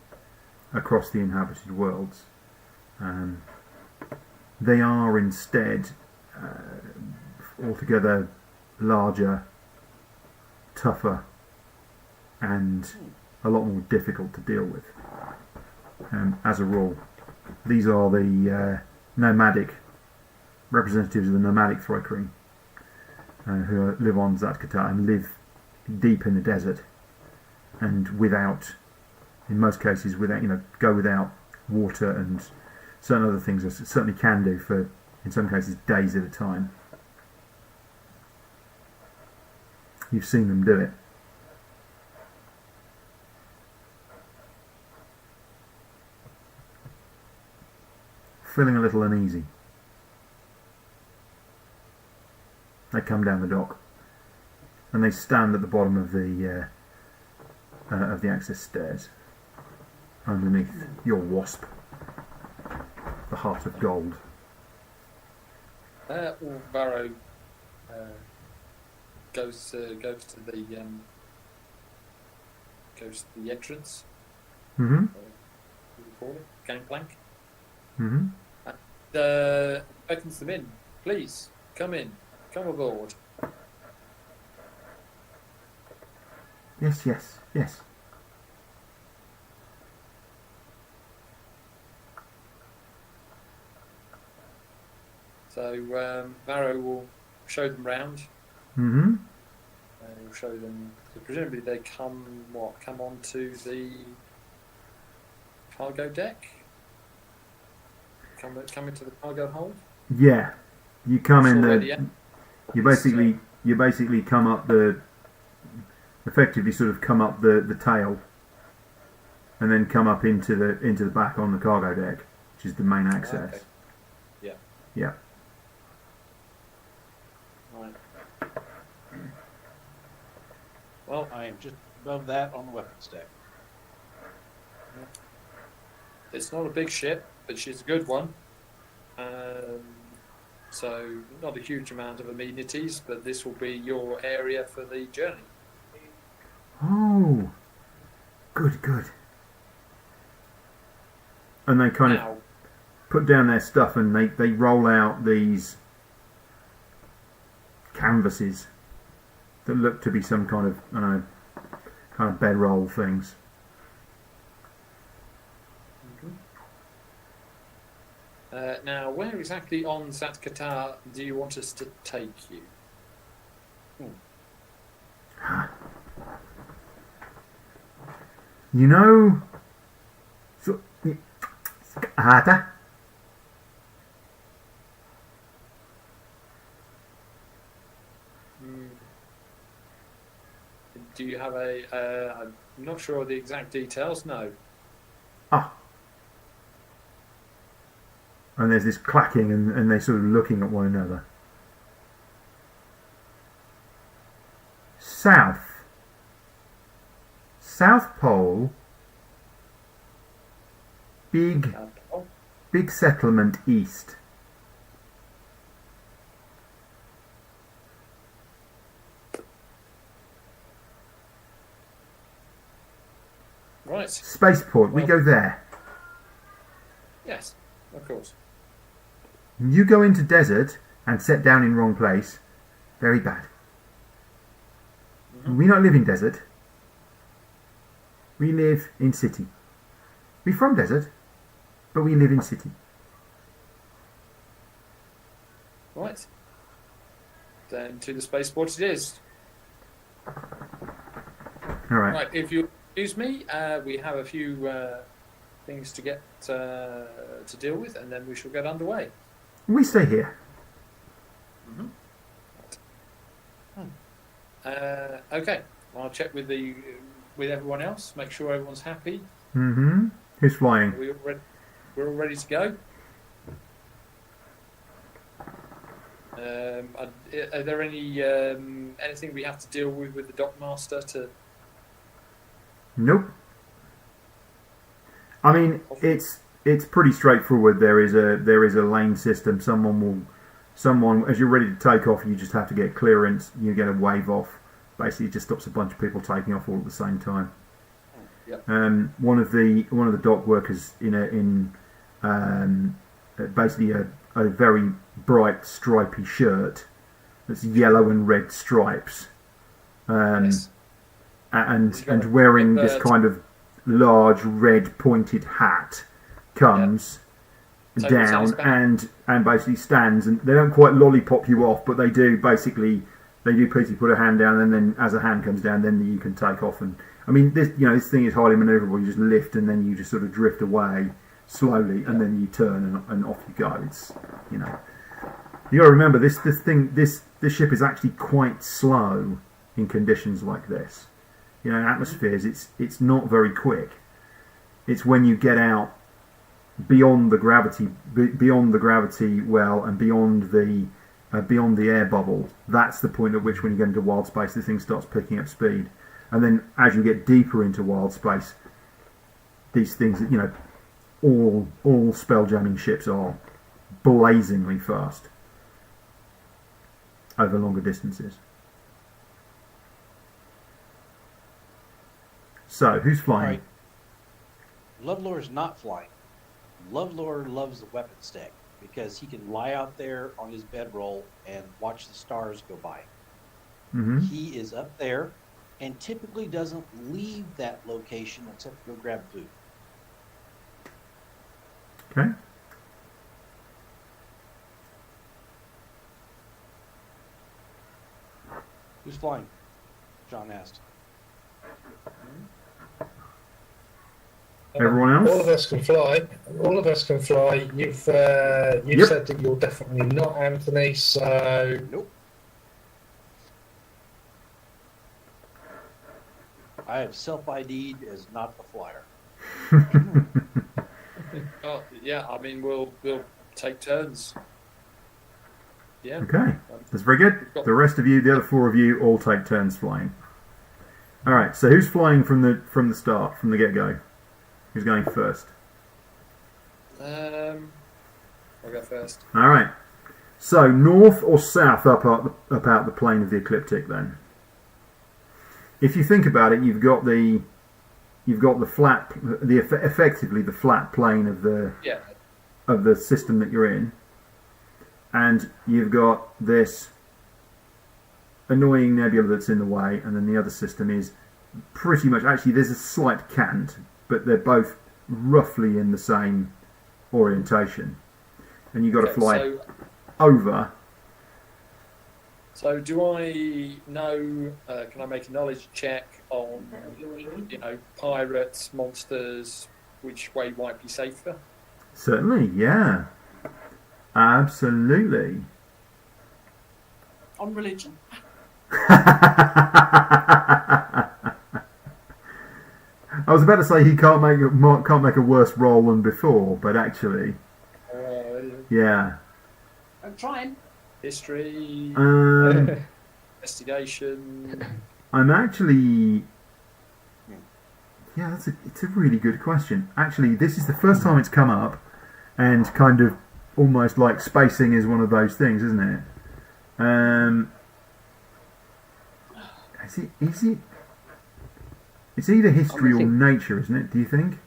across the inhabited worlds. They are instead altogether larger, tougher, and a lot more difficult to deal with. As a rule, these are the nomadic representatives of the nomadic Thri-kreen who live on Zatkata and live deep in the desert, and without, in most cases, go without water and certain other things, as certainly can do for, in some cases, days at a time. You've seen them do it. Feeling a little uneasy. They come down the dock, and they stand at the bottom of the access stairs, underneath your wasp, the heart of gold. Varro goes to the entrance. Mm-hmm. What do you call it? Gangplank. Mm-hmm. Beckons them in. Please come in. Come aboard. Yes. So Varro will show them round. Mm-hmm. He'll show them. So presumably they come onto the cargo deck. Come into the cargo hold. Yeah, you come in Already, the. yeah? You basically come up effectively sort of come up the tail, and then come up into the back on the cargo deck, which is the main access. Okay. Yeah. Yeah. Right. Well, I am just above that on the weapons deck. it's not a big ship, but she's a good one. So not a huge amount of amenities, but this will be your area for the journey. Oh, good. And they kind Now, of put down their stuff, and they roll out these canvases that look to be some kind of, I don't know, kind of bedroll things. now, where exactly on Zatkata do you want us to take you? You know, so, Hata? Do you have I'm not sure of the exact details, no. Ah. And there's this clacking, and they're sort of looking at one another. south. South Pole. Big settlement east. Right. Spaceport. We go there. Yes, of course. You go into desert and set down in wrong place. Very bad. We not live in desert. We live in city. We from desert, but we live in city. Right. Then to the spaceport it is. All right. Right, if you excuse me, we have a few things to get to deal with, and then we shall get underway. We stay here. Okay, I'll check with everyone else, make sure everyone's happy. Mm-hmm. Who's flying? We're all ready to go. Are there any anything we have to deal with the dockmaster to? Nope. I mean, it's pretty straightforward. There is a lane system. Someone as you're ready to take off, you just have to get clearance. You get a wave off. Basically, it just stops a bunch of people taking off all at the same time. Yep. One of the dock workers in basically a very bright stripy shirt that's yellow and red stripes, Yes. and wearing this kind of large red pointed hat comes down and basically stands, and they don't quite lollipop you off, but they do basically put a hand down, and then as a hand comes down, then you can take off. And I mean, this thing is highly manoeuvrable. You just lift, and then you just sort of drift away slowly, and then you turn and off you go. It's you got to remember this ship is actually quite slow in conditions like this. In atmospheres, it's not very quick. It's when you get out beyond the gravity well, and beyond the air bubble. That's the point at which, when you get into wild space, the thing starts picking up speed. And then as you get deeper into wild space, these things, all spelljamming ships are blazingly fast over longer distances. So, who's flying? Right. Lovelore is not flying. Lovelore loves the weapons deck because he can lie out there on his bedroll and watch the stars go by. Mm-hmm. He is up there and typically doesn't leave that location except to go grab food. Okay. Who's flying? John asked. Everyone else? All of us can fly. All of us can fly. You've said that you're definitely not Anthony, so Nope. I have self-ID'd as not the flyer. Oh yeah, I mean we'll take turns. Yeah. Okay, that's very good. The rest of you, the other four of you, all take turns flying. All right. So who's flying from the start, from the get-go? Who's going first? I'll go first. All right. So north or south up out the plane of the ecliptic. Then, if you think about it, you've got the flat, effectively the flat plane of the system that you're in, and you've got this annoying nebula that's in the way, and then the other system is pretty much, actually there's a slight cant, but they're both roughly in the same orientation, and you've got to fly over. So do I know, can I make a knowledge check on, pirates, monsters, which way might be safer? Certainly, yeah. Absolutely. On religion. I was about to say he can't make a worse roll than before, but actually, yeah. I'm trying. History, investigation. I'm actually. Yeah, it's a really good question. Actually, this is the first time it's come up, and kind of almost like spacing is one of those things, isn't it? Is it? It's either history or think- nature, isn't it? Do you think?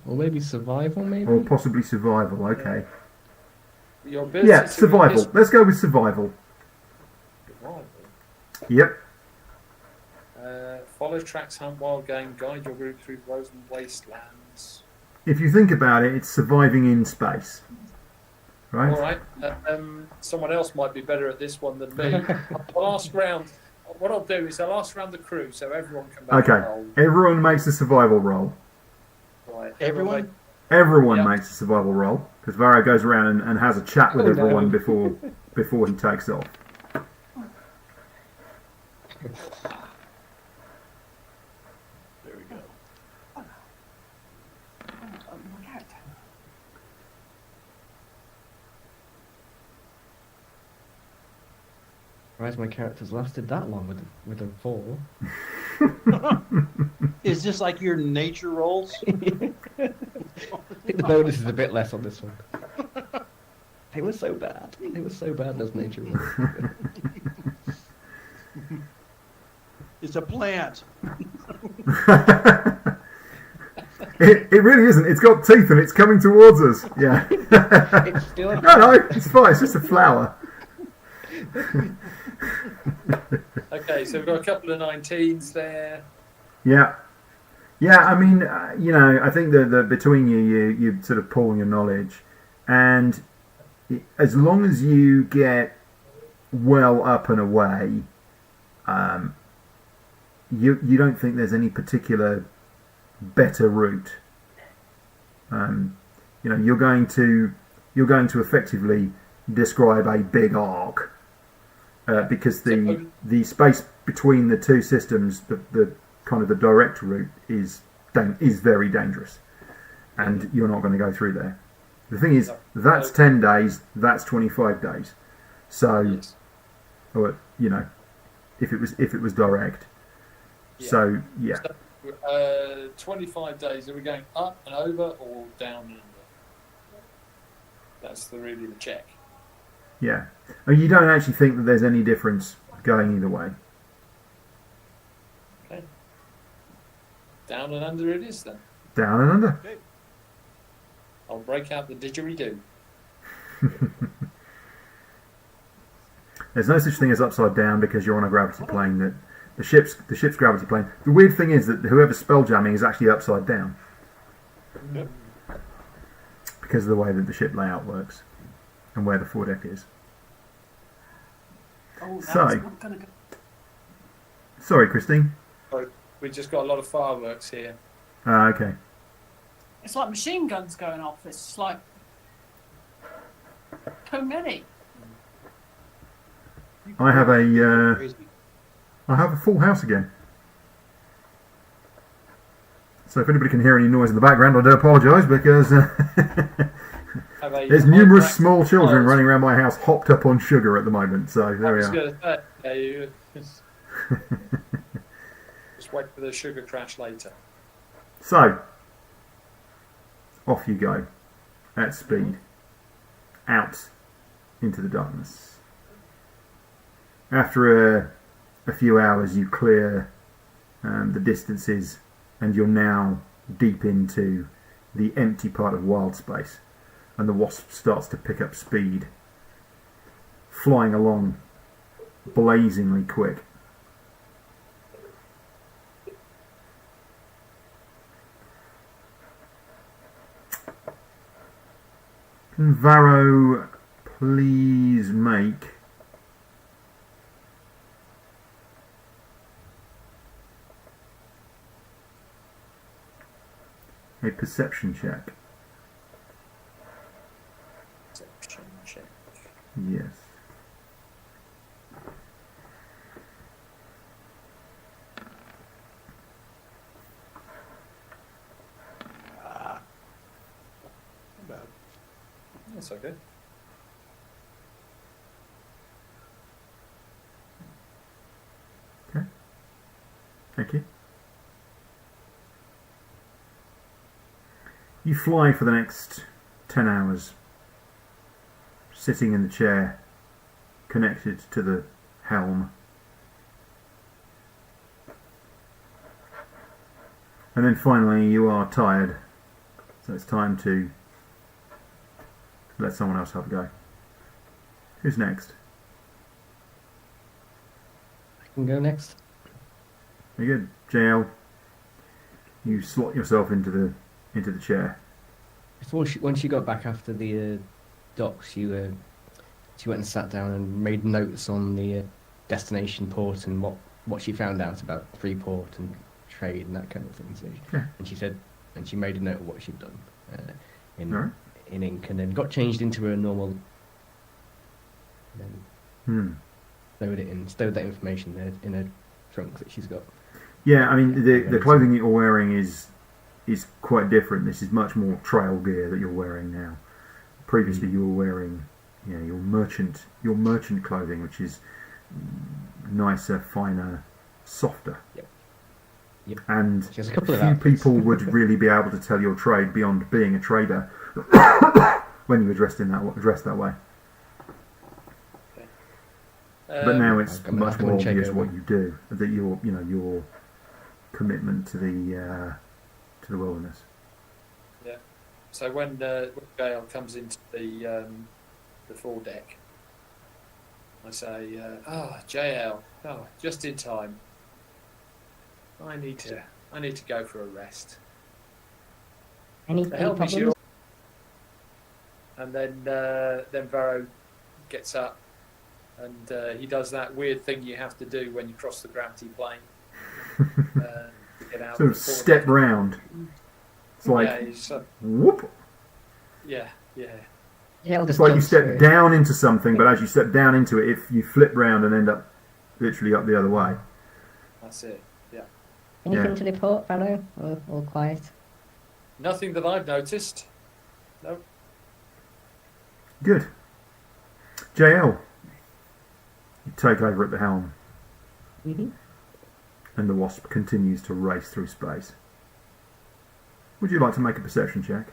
Or maybe survival, maybe? Or possibly survival? Okay. Your ability Yeah, to survival. resist Let's go with survival. survival. Yep. Follow tracks, hunt wild game, guide your group through frozen wastelands. If you think about it, it's surviving in space, right? All right. Someone else might be better at this one than me. I'll ask round. What I'll do is I'll ask around the crew so everyone can make a Okay. roll. Everyone makes a survival roll. Right. Everyone? Everyone Yep. makes a survival roll because Varro goes around and has a chat with Oh, everyone no. before he takes off. There we go. My character. Why has my characters lasted that long with a 4? Is this like your nature rolls? I think the bonus is a bit less on this one. They were so bad. They were so bad as nature was. It's a plant. It really isn't. It's got teeth and it's coming towards us. Yeah. It's still No, it's fine. It's just a flower. Okay, so we've got a couple of 19s there. Yeah. Yeah, I mean, I think that between you sort of pool your knowledge, and as long as you get well up and away, you don't think there's any particular better route. You're going to effectively describe a big arc because the space between the two systems, the kind of the direct route is very dangerous, and you're not going to go through there. The thing is, that's 10 days, that's 25 days. So, Yes. or if it was direct. Yeah. So yeah. 25 days. Are we going up and over or down and under? That's really the check. Yeah. And you don't actually think that there's any difference going either way. Okay. Down and under it is then. Down and under. I'll break out the didgeridoo. There's no such thing as upside down because you're on a gravity plane. That the ship's gravity plane. The weird thing is that whoever's spell jamming is actually upside down Yep. because of the way that the ship layout works and where the foredeck is. Oh, that's So- not gonna go. Sorry, Christine. We've just got a lot of fireworks here. Okay. It's like machine guns going off. It's like too many. I have a Crazy. full house again. So if anybody can hear any noise in the background, I do apologise because Have a there's numerous hydrax- small children Oh, running around my house, hopped up on sugar at the moment. So I there we was are. going to say, yeah, you just wait for the sugar crash later. So off you go at speed out into the darkness. After a few hours, you clear the distances, and you're now deep into the empty part of Wildspace, and the Wasp starts to pick up speed, flying along blazingly quick. Can Varro please make a perception check? Perception check. Yes. About That's okay. You fly for the next 10 hours, sitting in the chair, connected to the helm. And then finally you are tired, so it's time to let someone else have a go. Who's next? I can go next. Very good. JL, you slot yourself into the chair. When she got back after the docks, she went and sat down and made notes on the destination port and what she found out about Freeport and trade and that kind of thing. So Yeah. and she made a note of what she'd done Alright. in ink, and then got changed into her normal. And then stowed that information there in a trunk that she's got. Yeah, I mean the clothing that you're wearing is quite different. This is much more trail gear that you're wearing now. Previously, you were wearing, your merchant clothing, which is nicer, finer, softer. Yep. And She has a couple of few outfits. people would really be able to tell your trade beyond being a trader when you were dressed that way. But now it's I'm gonna much have to more check obvious over. what you do. That your commitment to the wilderness. So when Gale comes into the foredeck, I say, JL, just in time. I need to go for a rest. Any Help me, problems? Shield. And then Varro gets up, and he does that weird thing you have to do when you cross the gravity plane. To get out Sort of of the step foredeck. round. It's like Yeah, he's, whoop. yeah. Yeah, It's like you step down into something, but as you step down into it, if you flip round and end up literally up the other way. That's it. Yeah. Anything Yeah. to report, Valo? All quiet? Nothing that I've noticed. No. Good. JL, you take over at the helm, Mm-hmm. and the Wasp continues to race through space. Would you like to make a perception check?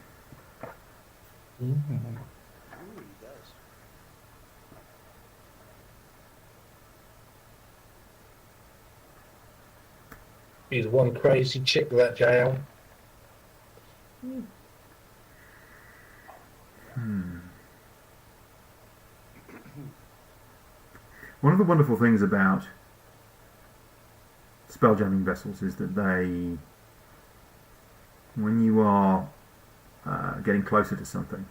Ooh, he does. He's one crazy chick, that JL. One of the wonderful things about spelljamming vessels is that they, when you are getting closer to something,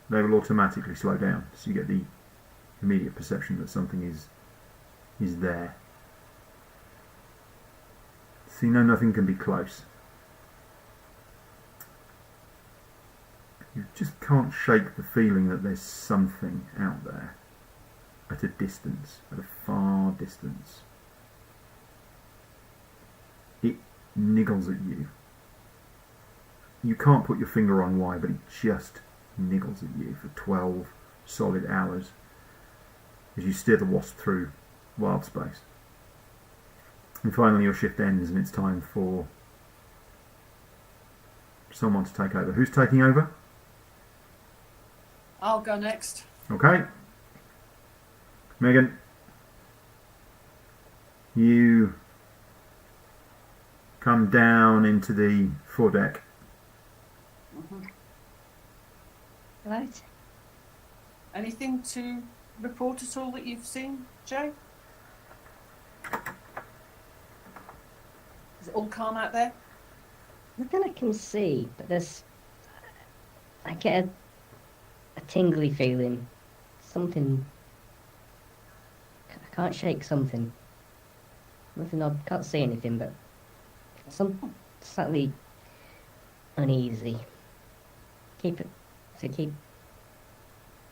they will automatically slow down, so you get the immediate perception that something is there. So you know nothing can be close. You just can't shake the feeling that there's something out there at a distance, at a far distance. It niggles at you. You can't put your finger on why, but it just niggles at you for 12 solid hours as you steer the Wasp through Wildspace. And finally your shift ends and it's time for someone to take over. Who's taking over? I'll go next. Okay. Megan, you come down into the foredeck. Right. Anything to report at all that you've seen, Joe? Is it all calm out there? Nothing I can see, but I get a tingly feeling. Something. I can't shake something. Nothing. I can't see anything, but some slightly uneasy. Keep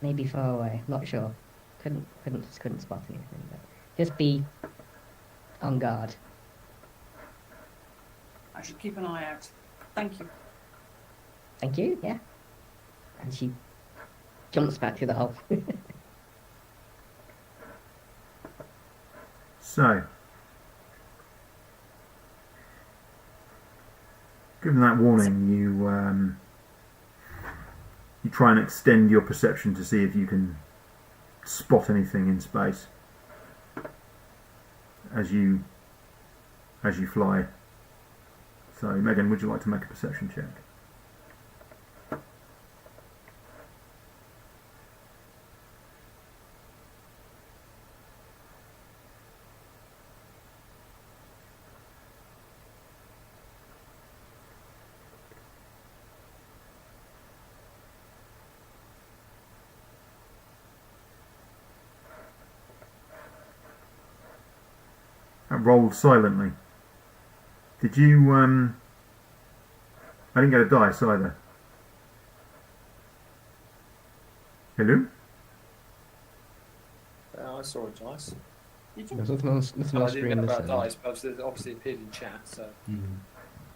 maybe far away. Not sure. Couldn't spot anything. But just be on guard. I should keep an eye out. Thank you. Thank you. Yeah. And she jumps back through the hole. So, Given that warning, you try and extend your perception to see if you can spot anything in space as you fly. So, Megan, would you like to make a perception check? That rolled silently. Did you, I didn't get a dice either. Hello? I saw a dice. Did There's you? nothing on the I screen didn't know this about end. dice, but it obviously appeared in chat. So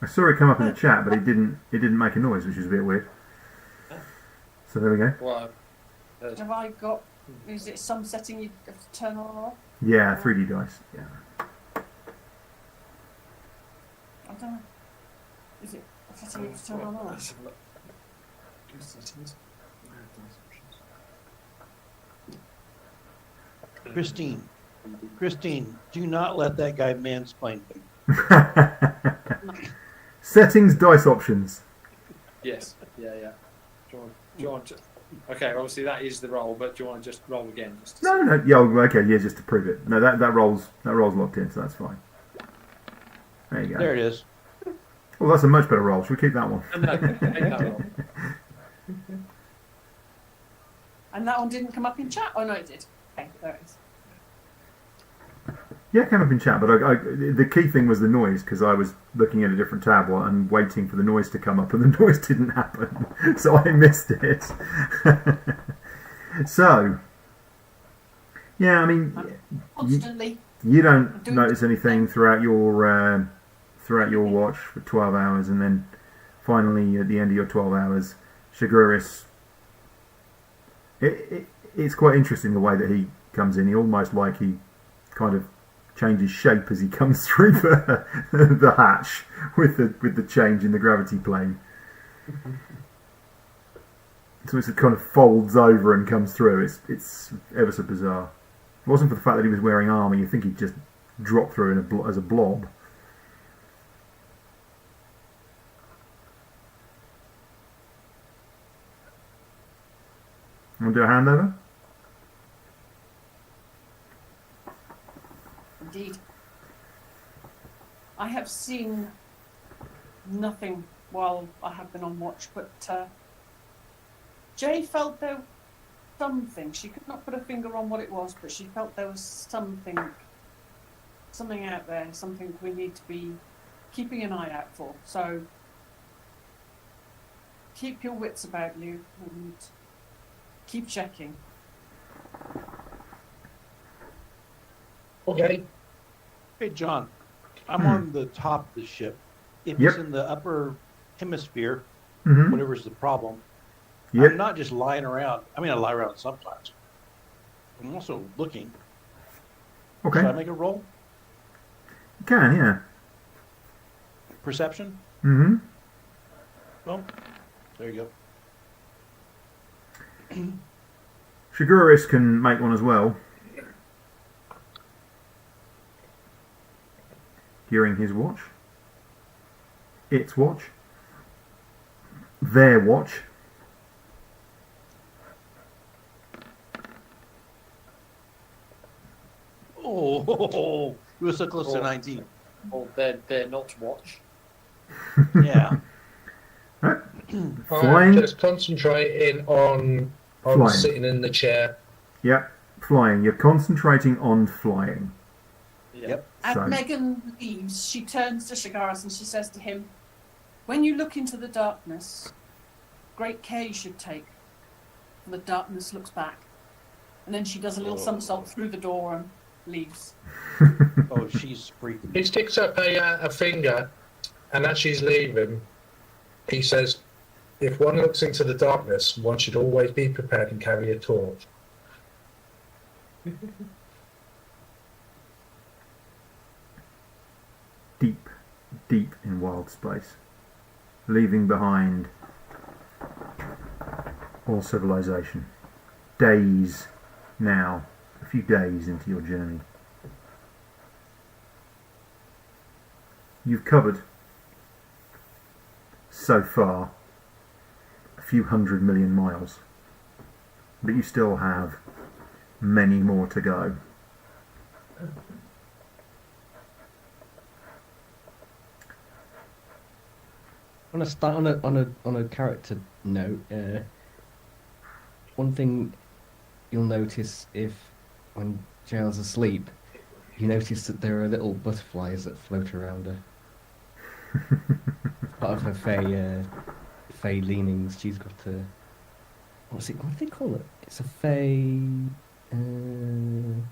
I saw it come up in the chat, but it didn't make a noise, which is a bit weird. So there we go. well, Have I got? Is it some setting you have to turn on or off? Yeah, 3D dice. Yeah. I don't know. Is it a setting you have to turn on or off? let's have a look. Settings. Christine, do not let that guy mansplain things. Settings, dice options. Yes. Yeah. Do you want to, okay, obviously that is the roll, but do you want to just roll again? Just to No, see? yeah, okay, yeah, just to prove it. No, that rolls locked in, so that's fine. There you go. There it is. Well, that's a much better roll. Should we keep that one? No, ain't that roll. And that one didn't come up in chat? Oh no, it did. Okay, there it is. Yeah, it came up in chat, but the key thing was the noise, because I was looking at a different tab and waiting for the noise to come up, and the noise didn't happen, so I missed it. So, yeah, I mean, Constantly. you don't notice anything throughout your watch for 12 hours, and then finally at the end of your 12 hours, Shiguris. It's quite interesting the way that he comes in. He almost like he kind of changes shape as he comes through the hatch with the change in the gravity plane. So it kind of folds over and comes through. It's ever so bizarre. If it wasn't for the fact that he was wearing armour, you'd think he'd just drop through as a blob. Want to do a handover? Indeed. I have seen nothing while I have been on watch, but Jay felt there was something. She could not put a finger on what it was, but she felt there was something out there, something we need to be keeping an eye out for. So keep your wits about you and keep checking. Okay. Hey, John, I'm on the top of the ship. If Yep. it's in the upper hemisphere, Mm-hmm. whatever's the problem, Yep. I'm not just lying around. I mean, I lie around sometimes. I'm also looking. Okay. Should I make a roll? You can, yeah. Perception? Mm-hmm. Well, there you go. Shiguris can make one as well. During his watch. Its watch. Their watch. Oh, you were so close to Oh. 19. Or they're not watch. Yeah. I'm Flying. just concentrating on Flying. sitting in the chair. Yep. Flying. You're concentrating on flying. Yeah. Yep. As So- Megan leaves, she turns to Shigaris and she says to him, "When you look into the darkness, great care you should take, for the darkness looks back." And then she does a little somersault through the door and leaves. Oh, she's freaking. He sticks up a finger, and as she's leaving, he says, "If one looks into the darkness, one should always be prepared and carry a torch." Deep, deep in Wildspace. leaving behind all civilization. Days now, a few days into your journey. You've covered, so far, a few 100 million miles, but you still have many more to go. On a character note, one thing you'll notice when Jail's asleep, you notice that there are little butterflies that float around her. Part of her fey leanings. She's got a what do they call it? It's a fey. I can't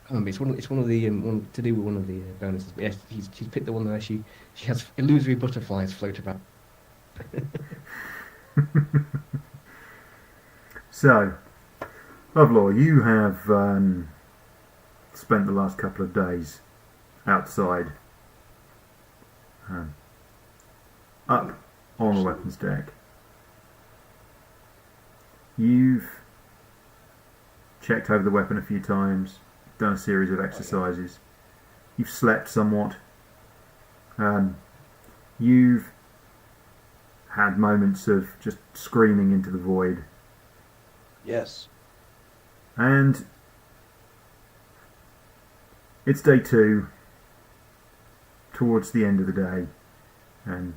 remember. It's one of the one to do with one of the bonuses. But yes, she's picked the one where she has illusory butterflies float about. So, Lovelore, you have spent the last couple of days outside, up on the weapons deck. You've checked over the weapon a few times, done a series of exercises. You've slept somewhat. You've had moments of just screaming into the void. Yes. And it's day 2, towards the end of the day, and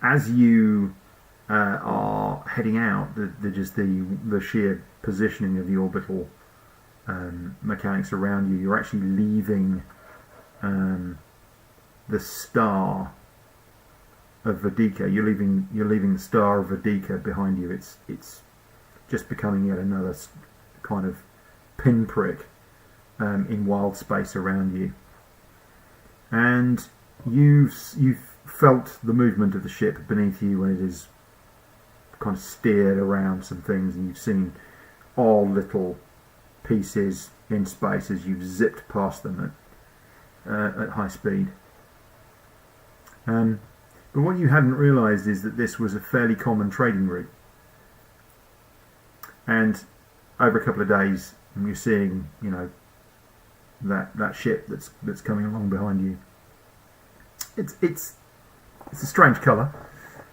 as you are heading out, the sheer positioning of the orbital mechanics around you, you're actually leaving the star of Vedika. You're leaving the star of Vedika behind you. It's just becoming yet another kind of pinprick in Wildspace around you, and you've felt the movement of the ship beneath you when it is kind of steered around some things, and you've seen all little pieces in space as you've zipped past them at high speed. But what you hadn't realised is that this was a fairly common trading route. And over a couple of days, you're seeing, that ship that's coming along behind you. It's a strange colour.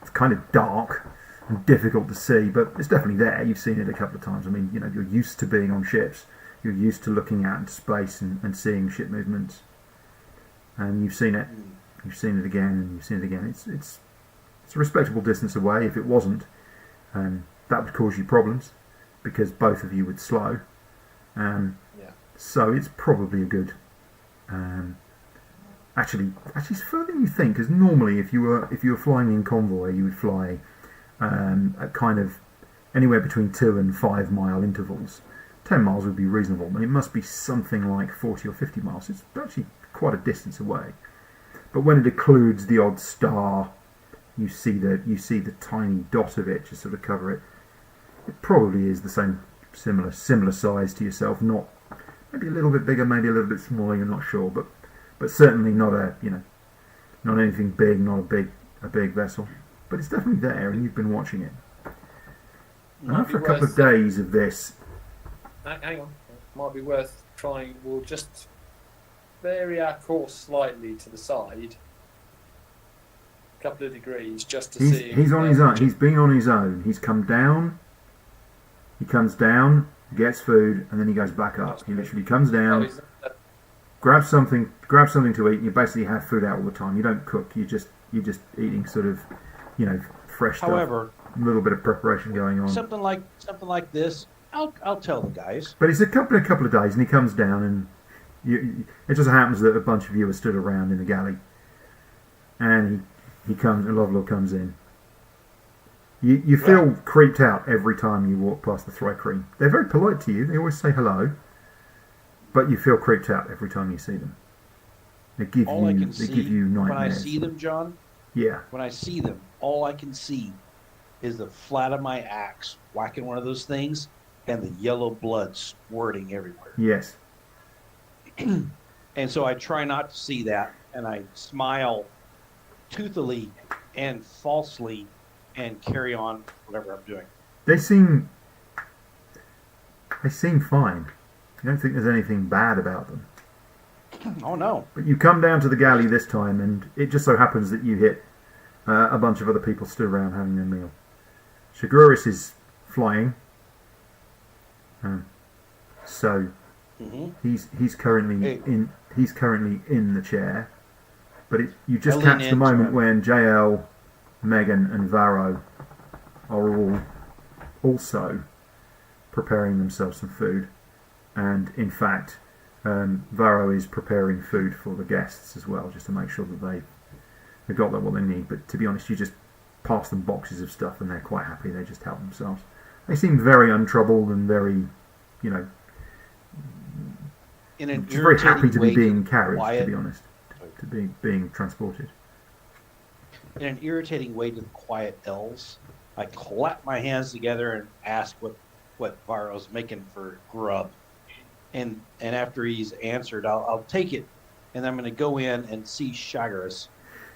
It's kind of dark and difficult to see, but it's definitely there. You've seen it a couple of times. I mean, you're used to being on ships. You're used to looking out into space and seeing ship movements. And you've seen it. You've seen it again, and you've seen it again. It's a respectable distance away. If it wasn't, that would cause you problems, because both of you would slow. So it's probably a good. Actually, it's further than you think, because normally if you were flying in convoy, you would fly at kind of anywhere between 2 and 5 mile intervals. 10 miles would be reasonable, but it must be something like 40 or 50 miles. It's actually quite a distance away. But when it occludes the odd star, you see the tiny dot of it just sort of cover it. It probably is the same, similar size to yourself. Not maybe a little bit bigger, maybe a little bit smaller. You're not sure, but certainly not not anything big, not a big vessel. But it's definitely there, and you've been watching it. And after a couple of days of this, hang on, might be worth trying. We'll just vary our course slightly to the side, a couple of degrees, just to see. He's on his own. He's been on his own. He's come down. He comes down, gets food, and then he goes back up. He literally comes down, grabs something to eat, and you basically have food out all the time. You don't cook. You're just eating sort of, fresh stuff. However, a little bit of preparation going on. Something like this, I'll tell the guys. But it's a couple of days, and he comes down, and it just happens that a bunch of you are stood around in the galley, and he comes, and Lovelore comes in. You feel creeped out every time you walk past the Thry-Kreen. They're very polite to you. They always say hello, but you feel creeped out every time you see them. They give you nightmares. When I see them, John. Yeah. When I see them, all I can see is the flat of my axe whacking one of those things, and the yellow blood squirting everywhere. Yes. And so I try not to see that. and I smile toothily and falsely and carry on whatever I'm doing. They seem fine. I don't think there's anything bad about them. Oh no. But you come down to the galley this time, and it just so happens that you hit a bunch of other people stood around having their meal. Shiguris is flying, so he's currently in the chair. But you just I lean catch the in, moment John. when JL, Megan, and Varro are all also preparing themselves some food, and in fact, Varro is preparing food for the guests as well, just to make sure that they've got what they need. But to be honest, you just pass them boxes of stuff, and they're quite happy. They just help themselves. They seem very untroubled and very, In an just very happy to be way being the carried. quiet- To be honest, to being transported. In an irritating way to the quiet elves, I clap my hands together and ask what Varro's making for grub. And after he's answered, I'll take it, and I'm going to go in and see Shagaris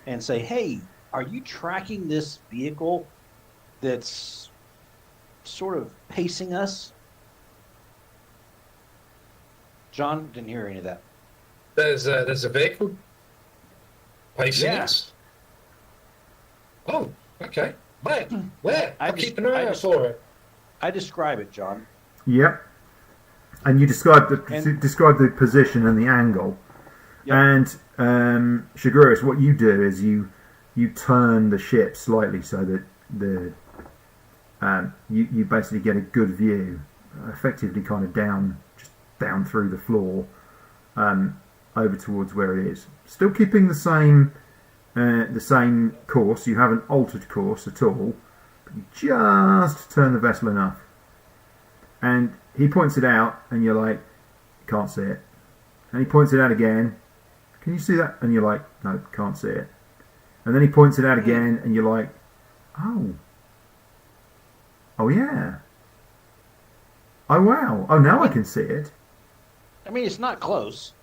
and say, "Hey, are you tracking this vehicle that's sort of pacing us?" John didn't hear any of that. There's a vehicle pacing Yeah. us. Oh, okay. Where? I I'll just- keep an eye I out just- for it. I describe it, John. Yep. And you describe And- the position and the angle. Yep. And Shiguris, what you do is you turn the ship slightly so that you basically get a good view, effectively kind of down through the floor, over towards where it is. Still keeping the same course. You haven't altered course at all, but you just turn the vessel enough. And he points it out, and you're like, can't see it. And he points it out again. Can you see that? And you're like, no, can't see it. And then he points it out again, and you're like, oh yeah. Oh wow. Oh, now I can see it. I mean, it's not close.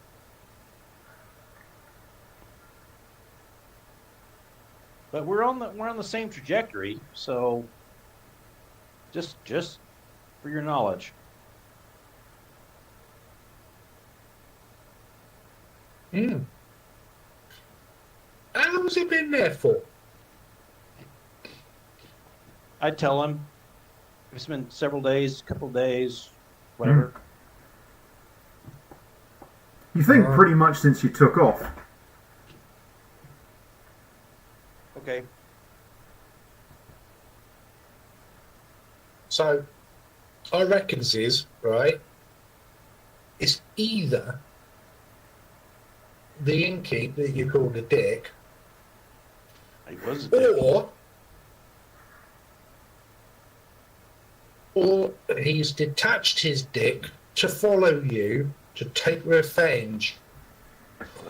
But we're on the same trajectory, so just for your knowledge. Hmm. How long's it been there for? I'd tell him if it's been several days, couple days, whatever. You think pretty much since you took off. Okay. So, I reckons is, right, it's either the innkeep that you called a dick, He was a dick. or he's detached his dick to follow you to take revenge.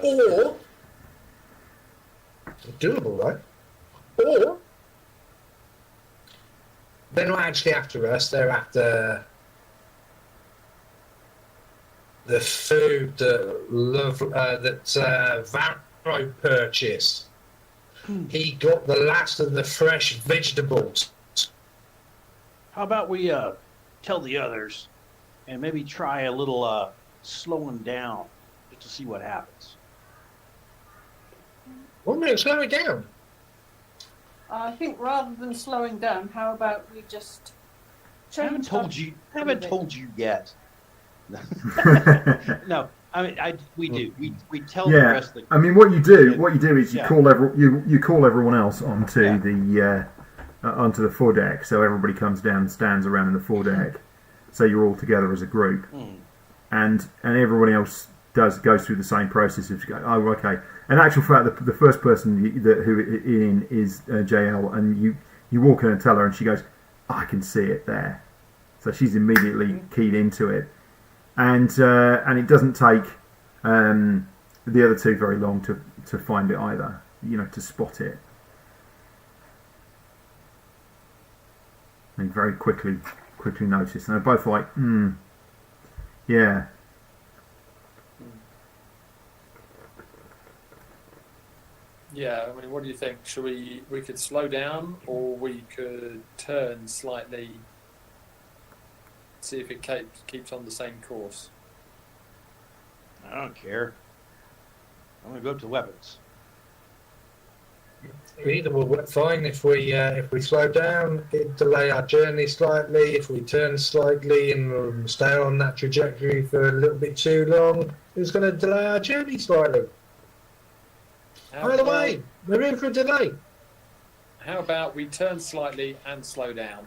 Or, doable, right? Or, they're not actually after us, they're after the food that Varro purchased. He got the last of the fresh vegetables. How about we tell the others and maybe try a little slowing down just to see what happens. 1 minute, slow it down. I think rather than slowing down, how about we just I haven't change told our- you. I haven't told you yet. No, I mean we do. We tell the Yeah, rest of the. I mean, what you do is you Yeah. call you call everyone else onto Yeah. onto the foredeck, so everybody comes down and stands around in the foredeck, so you're all together as a group, and everybody else goes through the same process of go, oh, okay. In actual fact, the first person who in is JL, and you walk in and tell her, and she goes, oh, I can see it there, so she's immediately keyed into it. And it doesn't take the other two very long to find it either, to spot it. They very quickly notice, and they're both like, yeah. Yeah, I mean, what do you think? Should we could slow down, or we could turn slightly, see if it keeps on the same course? I don't care. I'm going to go up to weapons. Either will work fine if we slow down, it delay our journey slightly. If we turn slightly and stay on that trajectory for a little bit too long, it's going to delay our journey slightly. By the way, we're in for a delay. How about we turn slightly and slow down?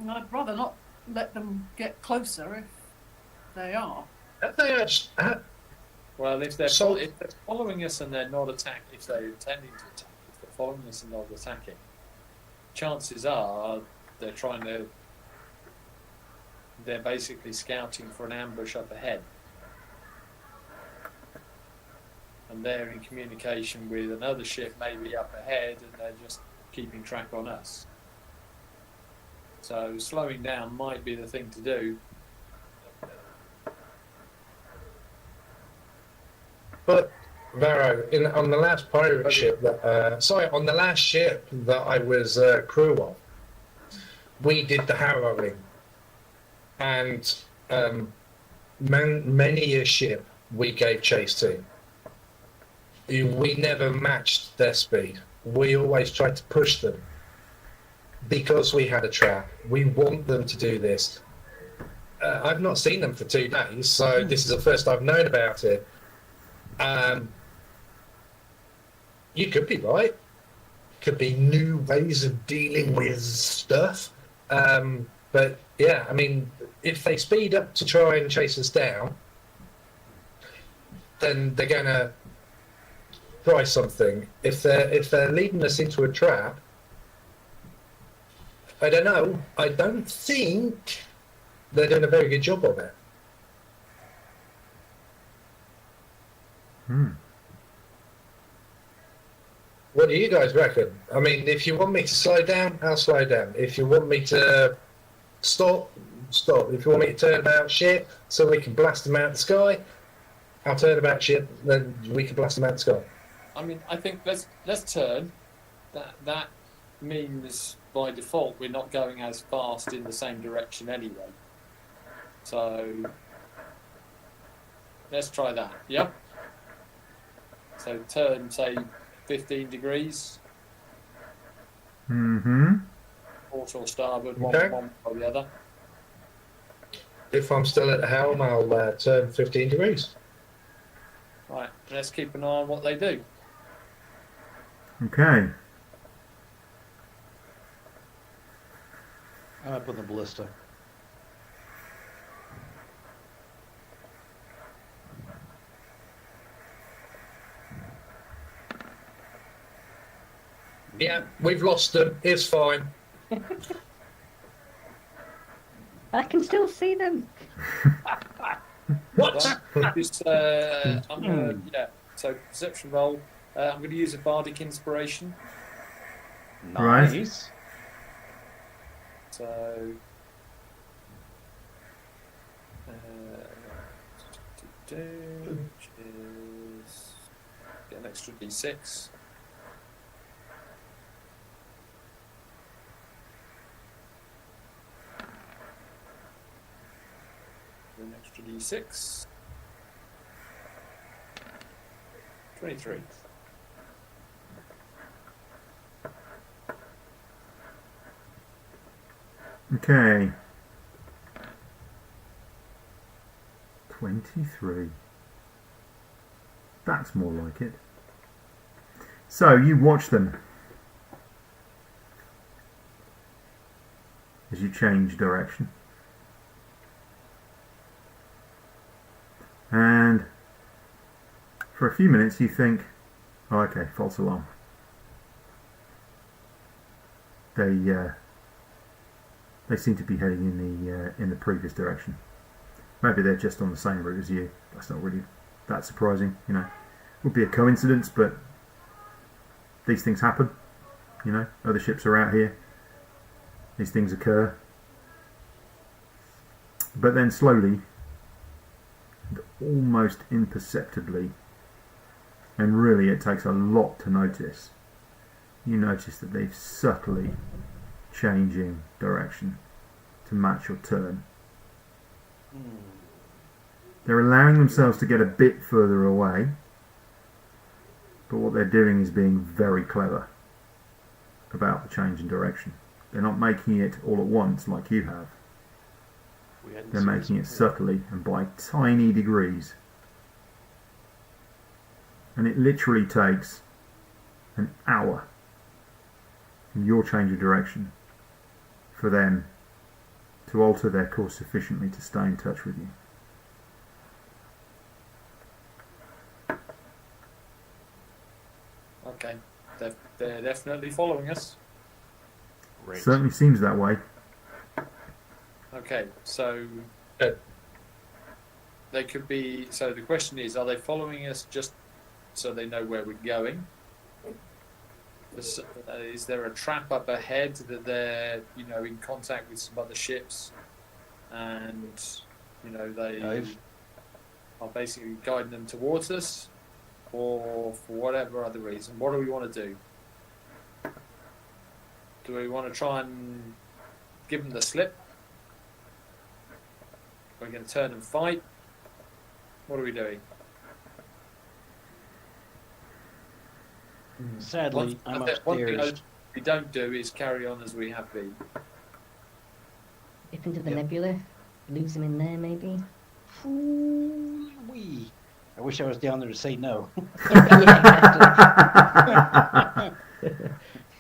I'd rather not let them get closer if they are. Have they actually, Well, if they're So- if they're following us and they're not attacking, if they're intending to attack, if they're following us and not attacking, chances are they're basically scouting for an ambush up ahead. And they're in communication with another ship maybe up ahead, and they're just keeping track on us. So slowing down might be the thing to do. but Varro, on the last pirate ship on the last ship that I was crew of, we did the harrowing, and many a ship we gave chase to. We never matched their speed. We always tried to push them because we had a trap. We want them to do this. I've not seen them for 2 days, so this is the first I've known about it. You could be right. Could be new ways of dealing with stuff. But yeah, I mean, if they speed up to try and chase us down, then they're gonna try something. If they're leading us into a trap, I don't know. I don't think they're doing a very good job of it. What do you guys reckon? I mean, if you want me to slow down, I'll slow down. If you want me to stop, stop. If you want me to turn about shit so we can blast them out of the sky, I'll turn about shit, then we can blast them out of the sky. I mean, I think let's turn. That means by default we're not going as fast in the same direction anyway. So let's try that. Yeah. So turn, say 15 degrees. Mm-hmm. Port or starboard, Okay. one or the other. If I'm still at the helm, I'll turn 15 degrees. Right. Let's keep an eye on what they do. Okay. I'm up on the ballista. Yeah, we've lost them. It's fine. I can still see them. What? Just, I'm gonna, so perception roll. I'm going to use a bardic inspiration. Right. Nice. So, which is get an extra d6. An extra d6. 23. Okay. 23. That's more like it. So you watch them as you change direction. And for a few minutes you think, oh, okay, false alarm. They seem to be heading in the previous direction. Maybe they're just on the same route as you. That's not really that surprising, you know. Would be a coincidence, but these things happen. You know, other ships are out here. These things occur. But then slowly, and almost imperceptibly, and really it takes a lot to notice. You notice that they're subtly changing direction to match your turn. They're allowing themselves to get a bit further away, but what they're doing is being very clever about the change in direction. They're not making it all at once like you have. They're making it subtly and by tiny degrees. And it literally takes an hour from your change of direction for them to alter their course sufficiently to stay in touch with you. Okay, they're definitely following us. Great. Certainly seems that way. Okay, so Good. they could be. So the question is, are they following us just so they know where we're going? Is there a trap up ahead that they're, in contact with some other ships, and they are basically guiding them towards us, or for whatever other reason? What do we want to do? Do we want to try and give them the slip? Are we going to turn and fight? What are we doing? Sadly, I'm One thing upstairs. we don't do is carry on as we have been. Dip into the nebula, lose them in there maybe. Ooh-wee. I wish I was down there to say no. Yeah, exactly.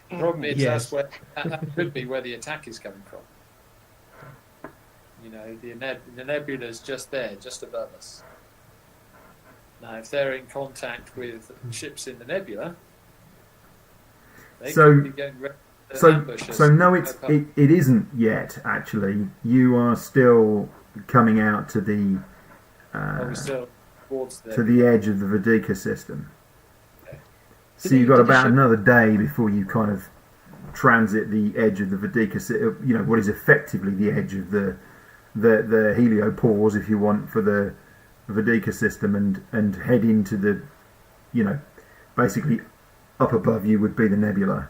The problem is Yes. that could be where the attack is coming from. The nebula's just there, just above us. Now, if they're in contact with ships in the nebula, they could be getting ready to ambush us. So no, it isn't yet. Actually, you are still coming out to the Are we still towards the to the edge of the Vedika system. Okay. So you've got about another day before you kind of transit the edge of the Vedika system. What is effectively the edge of the heliopause, if you want, for the Vedika system, and head into the, basically up above you would be the nebula.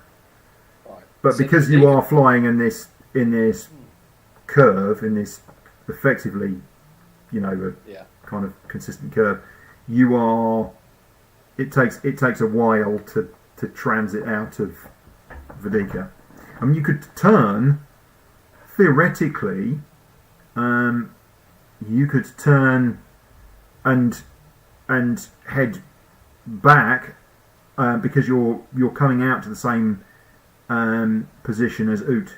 Right. But So because the you Vedika- are flying in this curve, in this effectively, a Yeah. kind of consistent curve, you are. It takes a while to transit out of Vedika. I mean, you could turn theoretically. You could turn and head back because you're coming out to the same position as Oot,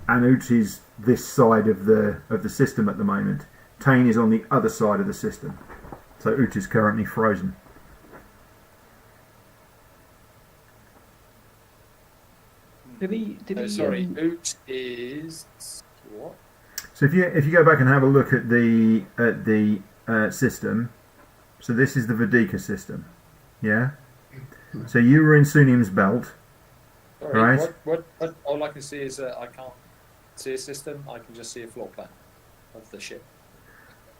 and Oot is this side of the system at the moment. Tane is on the other side of the system, so Oot is currently frozen. Sorry, Oot is what? So if you go back and have a look at the system, so this is the Vedika system, yeah. So you were in Sunium's belt, Sorry, right? what? All I can see is I can't see a system. I can just see a floor plan of the ship.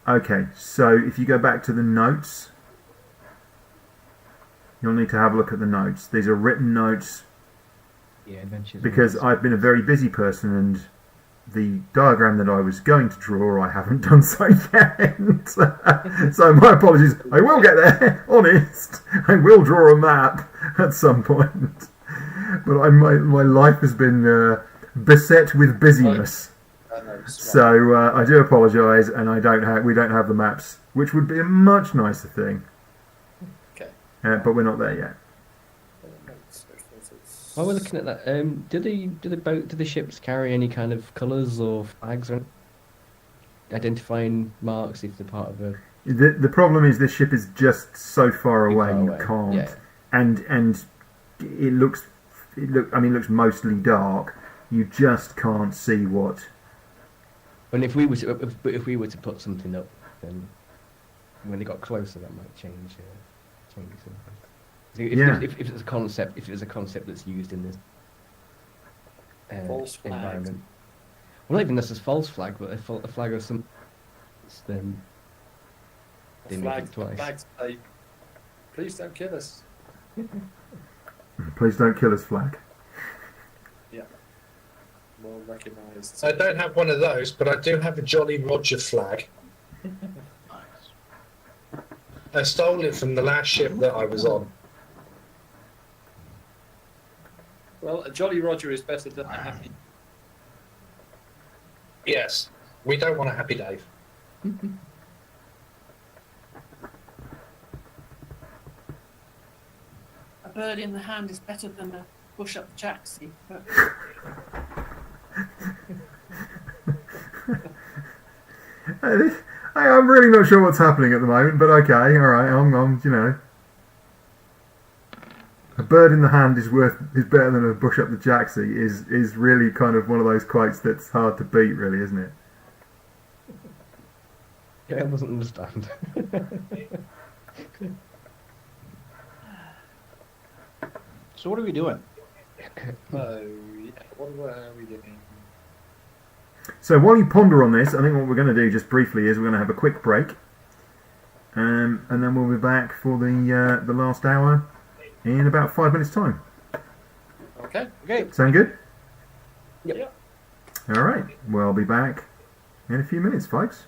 Okay, so if you go back to the notes, you'll need to have a look at the notes. These are written notes Yeah, adventures. because I've been a very busy person, and the diagram that I was going to draw, I haven't done so yet. So my apologies. I will get there, honest. I will draw a map at some point. But my life has been beset with busyness. So I do apologise, and we don't have the maps, which would be a much nicer thing. Okay. But we're not there yet. While we're looking at that, do the ships carry any kind of colours or flags or identifying marks if they're part of a? The problem is this ship is just so far away, far you away, can't. yeah. And it looks mostly dark. You just can't see what. And if we were to put something up, then when they got closer, that might change. Change something. If it's a concept that's used in this False flag. environment, well, not even this is false flag, but a flag of some, then they make it twice. Flags say Please don't kill us. Please don't kill us, flag. Well recognised. I don't have one of those, but I do have a Jolly Roger flag. I stole it from the last ship that I was on. Well, a Jolly Roger is better than a happy. Yes, we don't want a Happy Dave. A bird in the hand is better than a bush up the jacksie. But I'm really not sure what's happening at the moment, but okay, all right. I'm you know, a bird in the hand is better than a bush up the jacksie is really kind of one of those quotes that's hard to beat, really, isn't it? Yeah, I wasn't understand. So what are we doing? Oh, yeah. What were we doing? So while you ponder on this, I think what we're going to do just briefly is we're going to have a quick break, and then we'll be back for the last hour in about 5 minutes' time. Okay. Okay. Sound good? Yep. All right. Well, I'll be back in a few minutes, folks.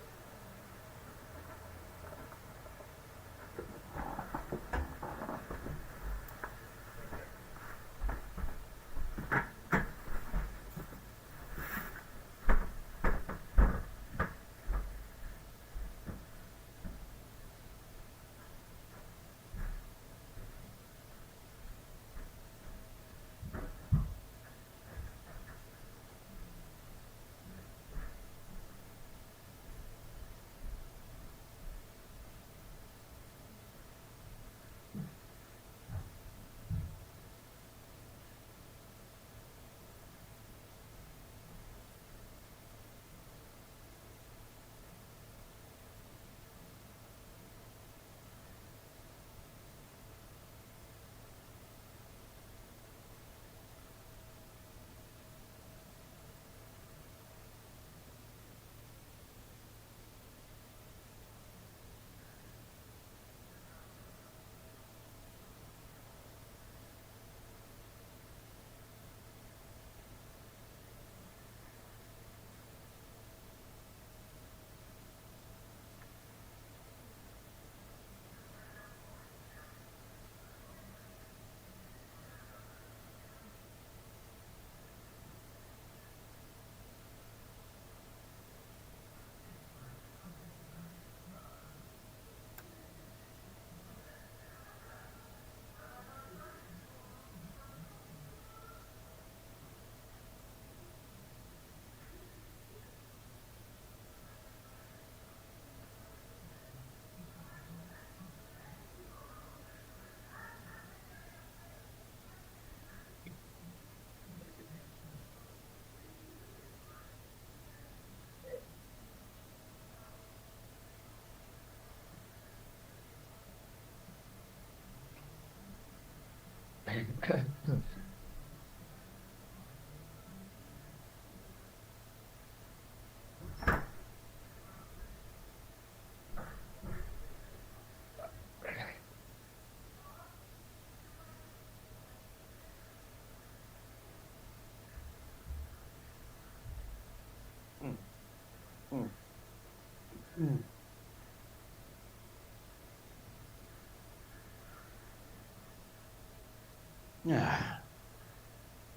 Yeah.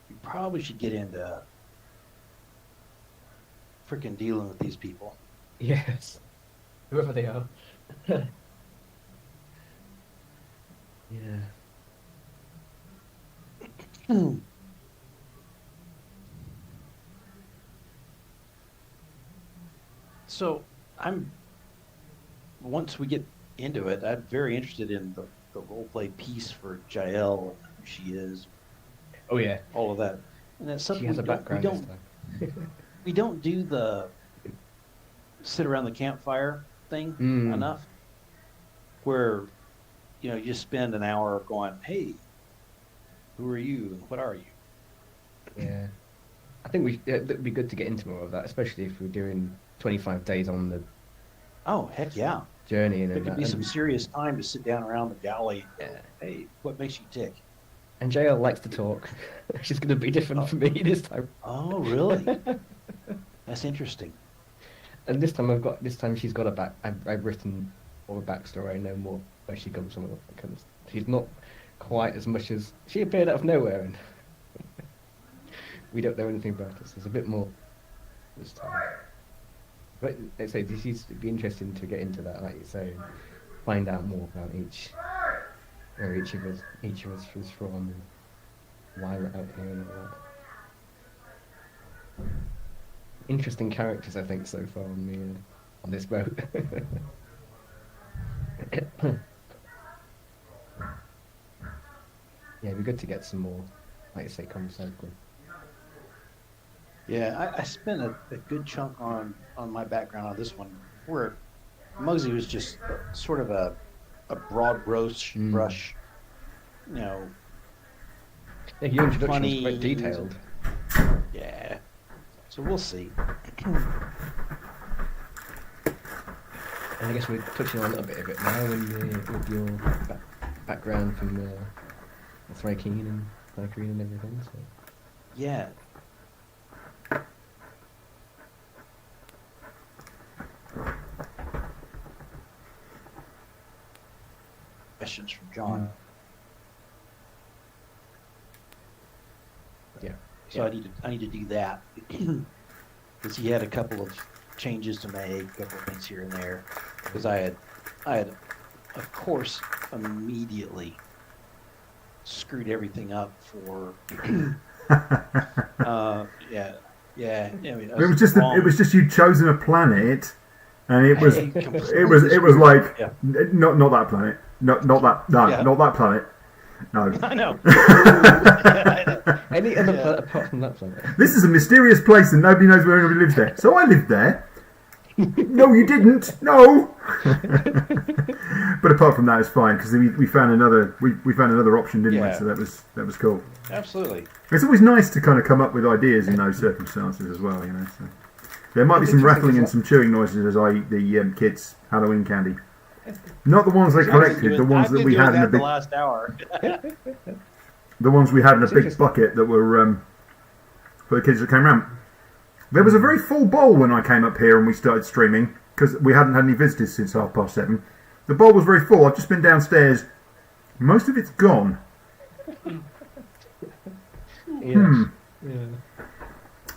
You probably should get into freaking dealing with these people. Yes. Whoever they are. Yeah. So once we get into it, I'm very interested in the role play piece for Jael, who she is, Oh yeah. all of that. And that's something She has a we background this don't time. we don't do the sit around the campfire thing Mm. enough, where you just spend an hour going, "Hey, who are you and what are you?" Yeah. I think it'd be good to get into more of that, especially if we're doing 25 days on the Oh, heck yeah! journey and It could that. be some And, serious time to sit down around the galley. yeah. Hey, what makes you tick? And JL likes to talk. She's going to be different for me this time. Oh, really? That's interesting. And this time she's got a back. I've written all a backstory. I know more where she comes from. She's not quite as much as she appeared out of nowhere, and we don't know anything about her. So there's a bit more this time. But like I say, this is be interesting to get into that, like you say, and find out more about where each of us is from, and why we're out here and all that. Interesting characters, I think, so far on this boat. Yeah, it'd be good to get some more, like you say, conversation. Yeah, I spent a good chunk on my background on this one, where Muggsy was just sort of a broad brush, you know. Yeah, your introduction funny, was quite detailed. Yeah. So we'll see. And I guess we're touching on a bit of it now with your background from Thrakeen and everything. So. Yeah. Questions from John. Yeah. So I need to do that because he had a couple of changes to make, a couple of things here and there. Because I had, of course, immediately screwed everything up for. Yeah. I mean, It was just you'd chosen a planet, and it was like not that planet, not that planet. No. I know. Any other planet apart from that planet? This is a mysterious place and nobody knows where anybody lives there. So I lived there. No, you didn't. No. But apart from that, it's fine because we found another option, didn't we? So that was cool. Absolutely. It's always nice to kind of come up with ideas in those circumstances as well, you know. So there might be some rattling and some chewing noises as I eat the kids' Halloween candy. Not the ones they collected, the ones that we had in a big. The last hour. The ones we had in a big bucket that were for the kids that came round. There was a very full bowl when I came up here and we started streaming because we hadn't had any visitors since 7:30. The bowl was very full. I've just been downstairs. Most of it's gone.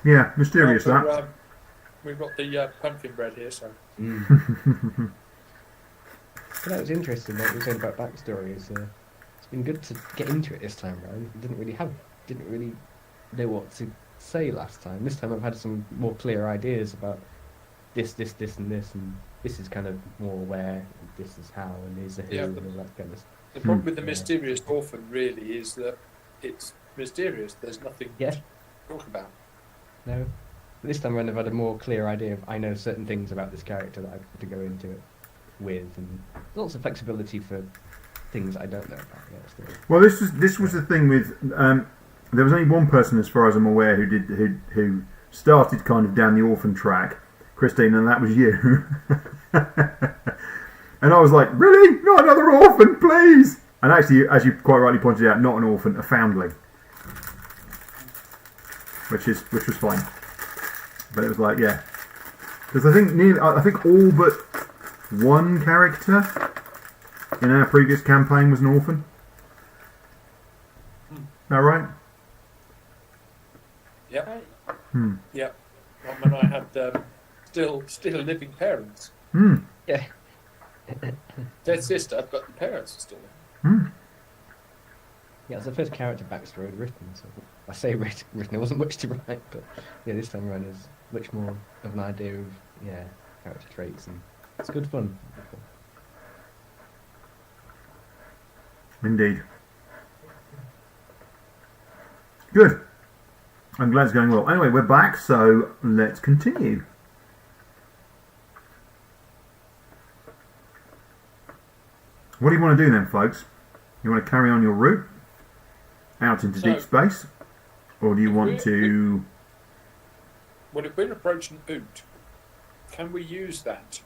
Yeah, mysterious that. We've got the pumpkin bread here, so. But that was interesting. What you were saying about backstory is it's been good to get into it this time round. Didn't really know what to say last time. This time I've had some more clear ideas about this, and this, and this is kind of more where, and this is how, and here's the who, and all that kind of stuff. The problem with the mysterious orphan really is that it's mysterious. There's nothing to talk about. No. But this time around I've had a more clear idea of I know certain things about this character that I've got to go into it with, and lots of flexibility for things I don't know about yet. Still. Well, this was the thing with there was only one person, as far as I'm aware, who started kind of down the orphan track, Christine, and that was you. And I was like, really? Not another orphan, please! And actually, as you quite rightly pointed out, not an orphan, a foundling, which was fine. But it was like, yeah, because I think all but one character in our previous campaign was an orphan. Is that right? Yep. Yep. When I had still living parents. Yeah. Dead sister, but the parents are still there. Yeah, it's the first character backstory I'd written. So I say written, there wasn't much to write, but yeah, this time around is much more of an idea of character traits, and it's good fun. Indeed. Good. I'm glad it's going well. Anyway, we're back, so let's continue. What do you want to do then, folks? You want to carry on your route out into deep space? Or do you want to... Well, if we're approaching Oot, can we use that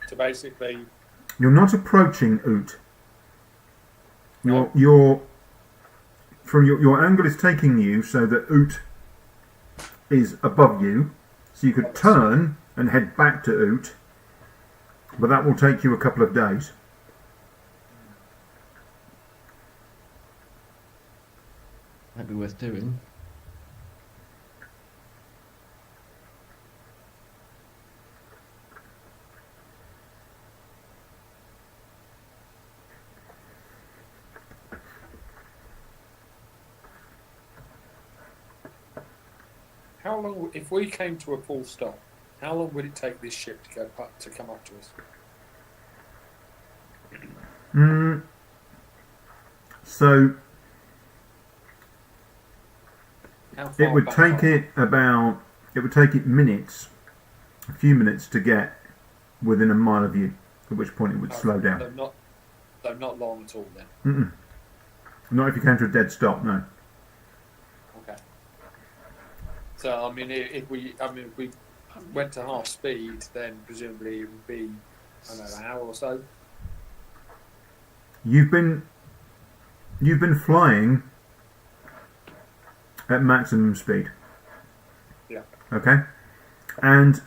to basically. You're not approaching Oot. No. Your angle is taking you so that Oot is above you, so you could turn and head back to Oot, but that will take you a couple of days. Might be worth doing. How long, if we came to a full stop, how long would it take this ship to come up to us? So How far it would back take are it minutes, a few minutes to get within a mile of you, at which point it would we? slow down. So not long at all then. Not if you came to a dead stop, no. Okay. So I mean, if we went to half speed, then presumably it would be, I don't know, an hour or so. You've been flying at maximum speed. Yeah. Okay? And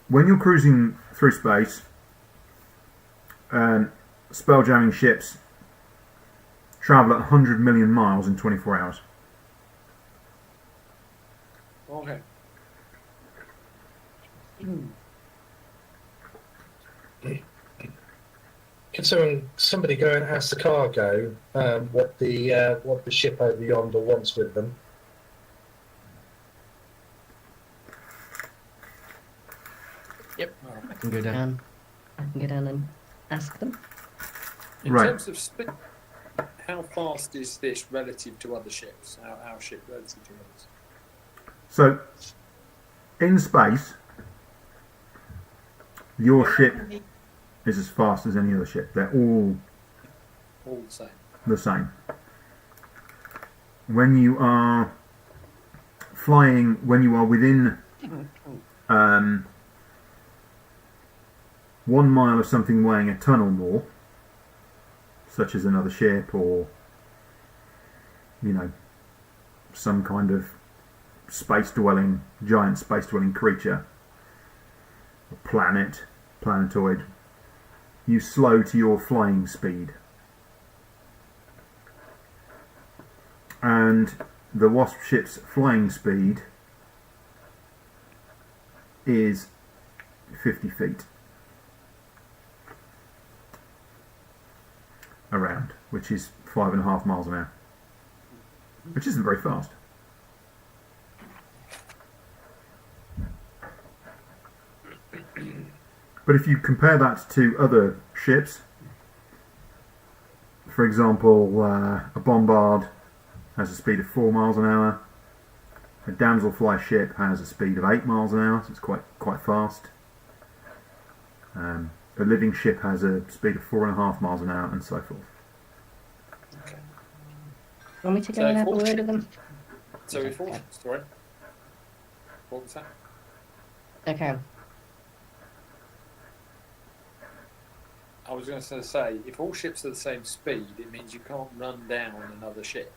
when you're cruising through space, spelljamming ships travel at 100 million miles in 24 hours. Okay. Considering somebody go and ask the cargo what the ship over yonder wants with them. Yep, I can go down. I can go down and ask them. In Right. terms of speed, how fast is this relative to other ships? Our ship relative to others? So, in space, your ship is as fast as any other ship. They're all All the same. the same. When you are flying, when you are within 1 mile of something weighing a ton or more, such as another ship or, some kind of giant space-dwelling creature, a planetoid, you slow to your flying speed. And the Wasp ship's flying speed is 50 feet around, which is 5.5 miles an hour, which isn't very fast. But if you compare that to other ships, for example, a bombard has a speed of 4 miles an hour. A damselfly ship has a speed of 8 miles an hour, so it's quite fast. A living ship has a speed of 4.5 miles an hour, and so forth. Okay. Want me to go So and have a if all word ship- with them? So if all, sorry, what was that? Okay. I was going to say, if all ships are the same speed, it means you can't run down another ship.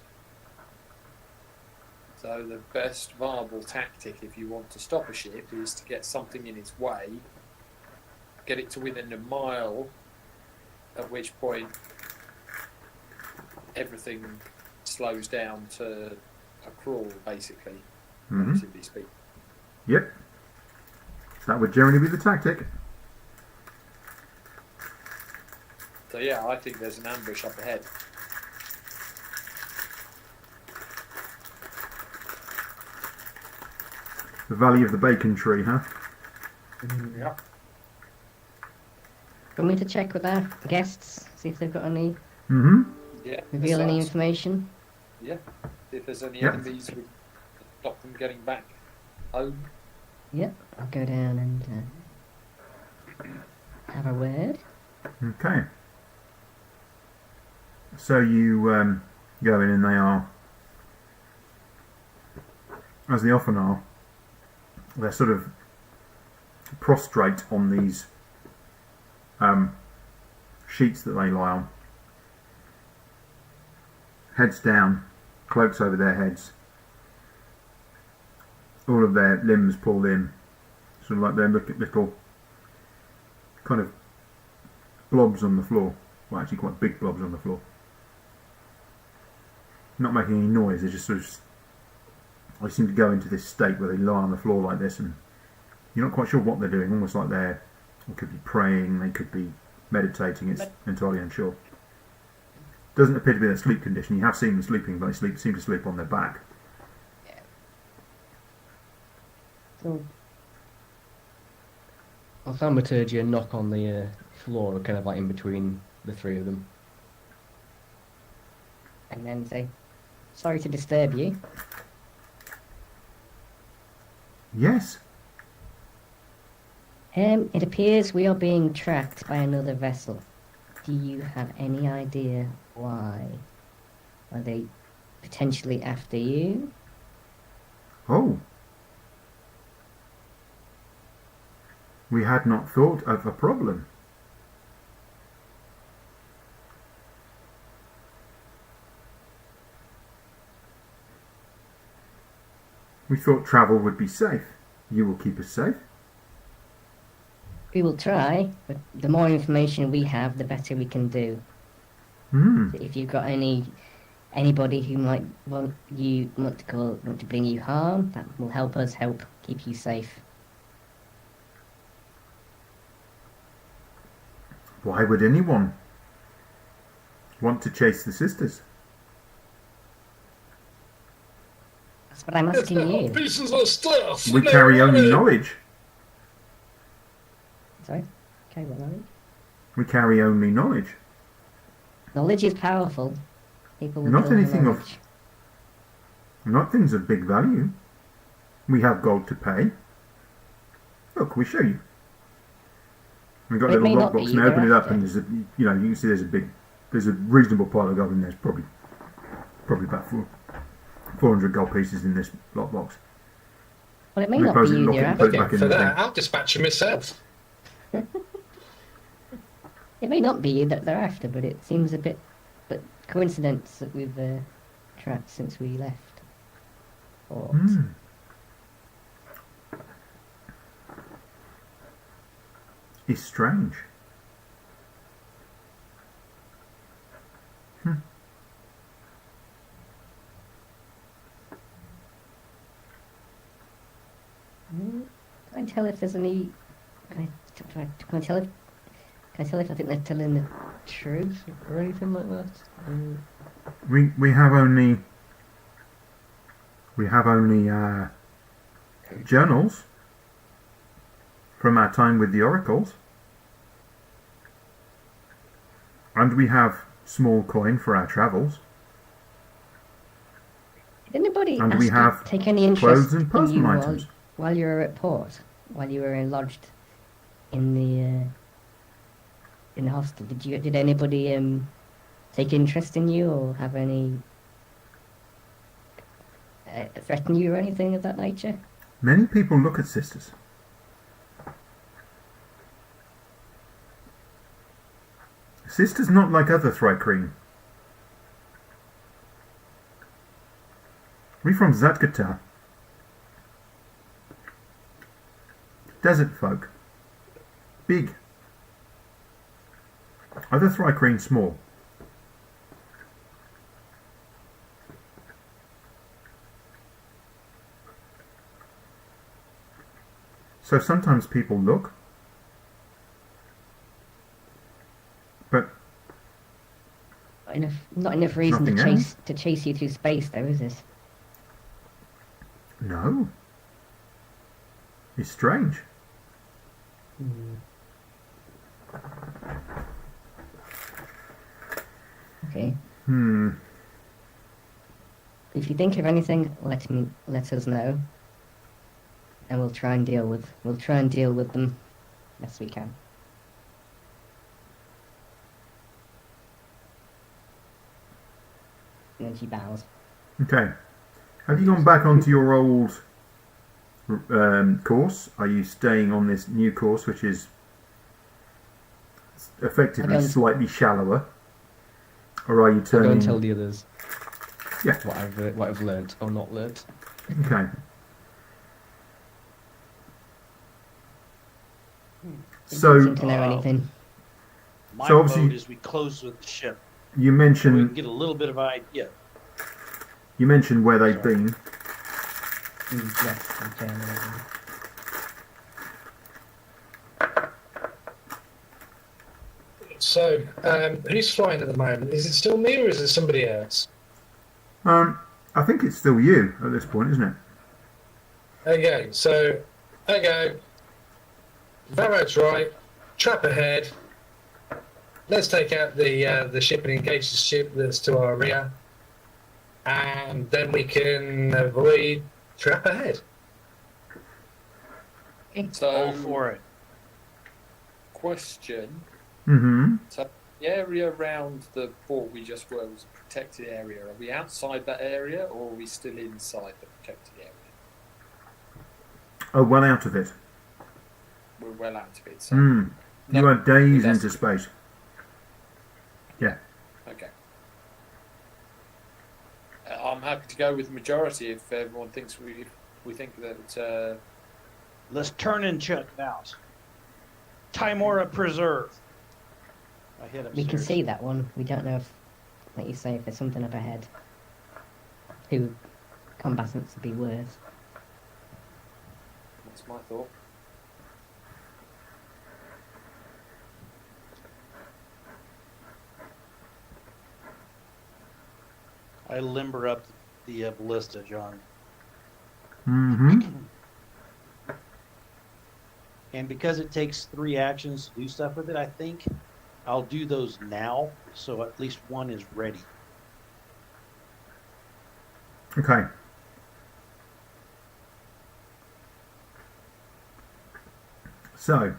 So the best viable tactic, if you want to stop a ship, is to get something in its way, get it to within a mile, at which point everything slows down to a crawl, basically, relatively speaking. Yep. That would generally be the tactic. So yeah, I think there's an ambush up ahead. The Valley of the Bacon Tree, huh? Yeah. Want me to check with our guests, see if they've got any, Mm-hmm. Yeah. reveal any besides- information? Yeah. If there's any Yep. enemies, we stop them getting back home. Yep, I'll go down and have a word. Okay. So you go in, and they are, as they often are, they're sort of prostrate on these sheets that they lie on. Heads down, cloaks over their heads. All of their limbs pulled in, sort of like they're little kind of blobs on the floor. Well, actually quite big blobs on the floor. Not making any noise, they just sort of... They seem to go into this state where they lie on the floor like this, and you're not quite sure what they're doing, almost like they could be praying, they could be meditating, it's entirely unsure. Doesn't appear to be their sleep condition. You have seen them sleeping, but they seem to sleep on their back. So, I'll thaumaturgy knock on the floor, kind of like in between the three of them. and then say, sorry to disturb you. Yes. It appears we are being tracked by another vessel. Do you have any idea why? Are they potentially after you? Oh. We had not thought of a problem. We thought travel would be safe. You will keep us safe? We will try, but the more information we have, the better we can do. Hmm. If you've got anybody who might want to bring you harm, that will help us help keep you safe. Why would anyone want to chase the sisters? That's what I'm asking you. Pieces of stuff. We carry only knowledge. Sorry? Okay, what knowledge? We carry only knowledge. Knowledge is powerful. People will Not kill for anything of- knowledge. Not things of big value. We have gold to pay. Look, we show you. We've got a It may little not be lockbox and open it up, thereafter. and there's you can see there's a reasonable pile of gold in there. There's probably about 400 gold pieces in this lockbox. Well, it may We not close be it, you lock it, and thereafter. put it back in For the that, thing. I'll dispatch it myself. It may not be you that they're after, but it seems a bit... But coincidence that we've tracked since we left. Or Hmm. It's strange. Can I tell if there's any... Can I tell if I think they're telling the truth? Or anything like that? We have only journals from our time with the oracles, and we have small coin for our travels, Did anybody and we have take any clothes interest and in personal you items. while you were at port? While you were lodged in the hostel? Did anybody take interest in you or have any threaten you or anything of that nature? Many people look at sisters. Sisters not like other Thrycreen. We from Zatkata. Desert folk. Big. Other Thrycreen small. So sometimes people look, but Not enough reason Nothing to chase you through space, though, is it? no. It's strange. Okay. Hmm. If you think of anything, let us know, and we'll try and deal with them best we can. And then she bows. Okay. Have you gone back onto your old course? Are you staying on this new course, which is effectively Okay. slightly shallower, or are you I'll go turning? and tell the others. Yeah. What I've learnt or not learnt. Okay. Didn't So seem to know anything. My So obviously- vote is we close with the ship. you So we can mentioned get a little bit of idea. where they've Sorry. been. Yes, in journalism. So, who's flying at the moment? Is it still me or is it somebody else? I think it's still you at this point, isn't it? Okay, so I go. Varro's right. Trap ahead. Let's take out the ship and engage the ship that's to our rear, and then we can avoid trap ahead. So, All for it. question. Mm-hmm. So, the area around the fort we just were was a protected area. Are we outside that area or are we still inside the protected area? Oh, well out of it. We're well out of it. So, Mm. You no, are days that's- into space. Yeah. Okay. I'm happy to go with the majority if everyone thinks we think that. Let's turn and check it out. Timora Preserve. I hit upstairs. We can see that one. We don't know if, like you say, if there's something up ahead. Who combatants would be worse. That's my thought. I limber up the ballista, John. Mm-hmm. And because it takes 3 actions to do stuff with it, I think I'll do those now, so at least one is ready. Okay. So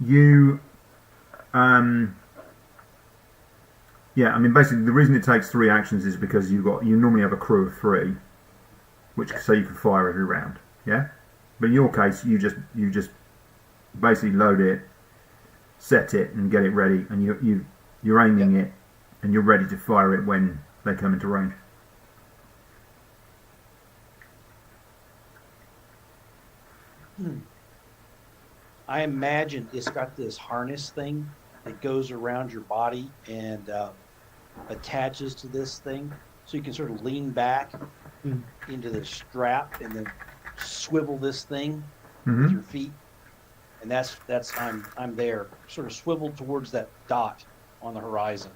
you yeah, I mean basically the reason it takes 3 actions is because you normally have a crew of 3, which so you can fire every round. Yeah? But in your case you just basically load it, set it and get it ready, and you're aiming it and you're ready to fire it when they come into range. I imagine it's got this harness thing that goes around your body and attaches to this thing, so you can sort of lean back into the strap and then swivel this thing with your feet, and that's I'm there, sort of swiveled towards that dot on the horizon,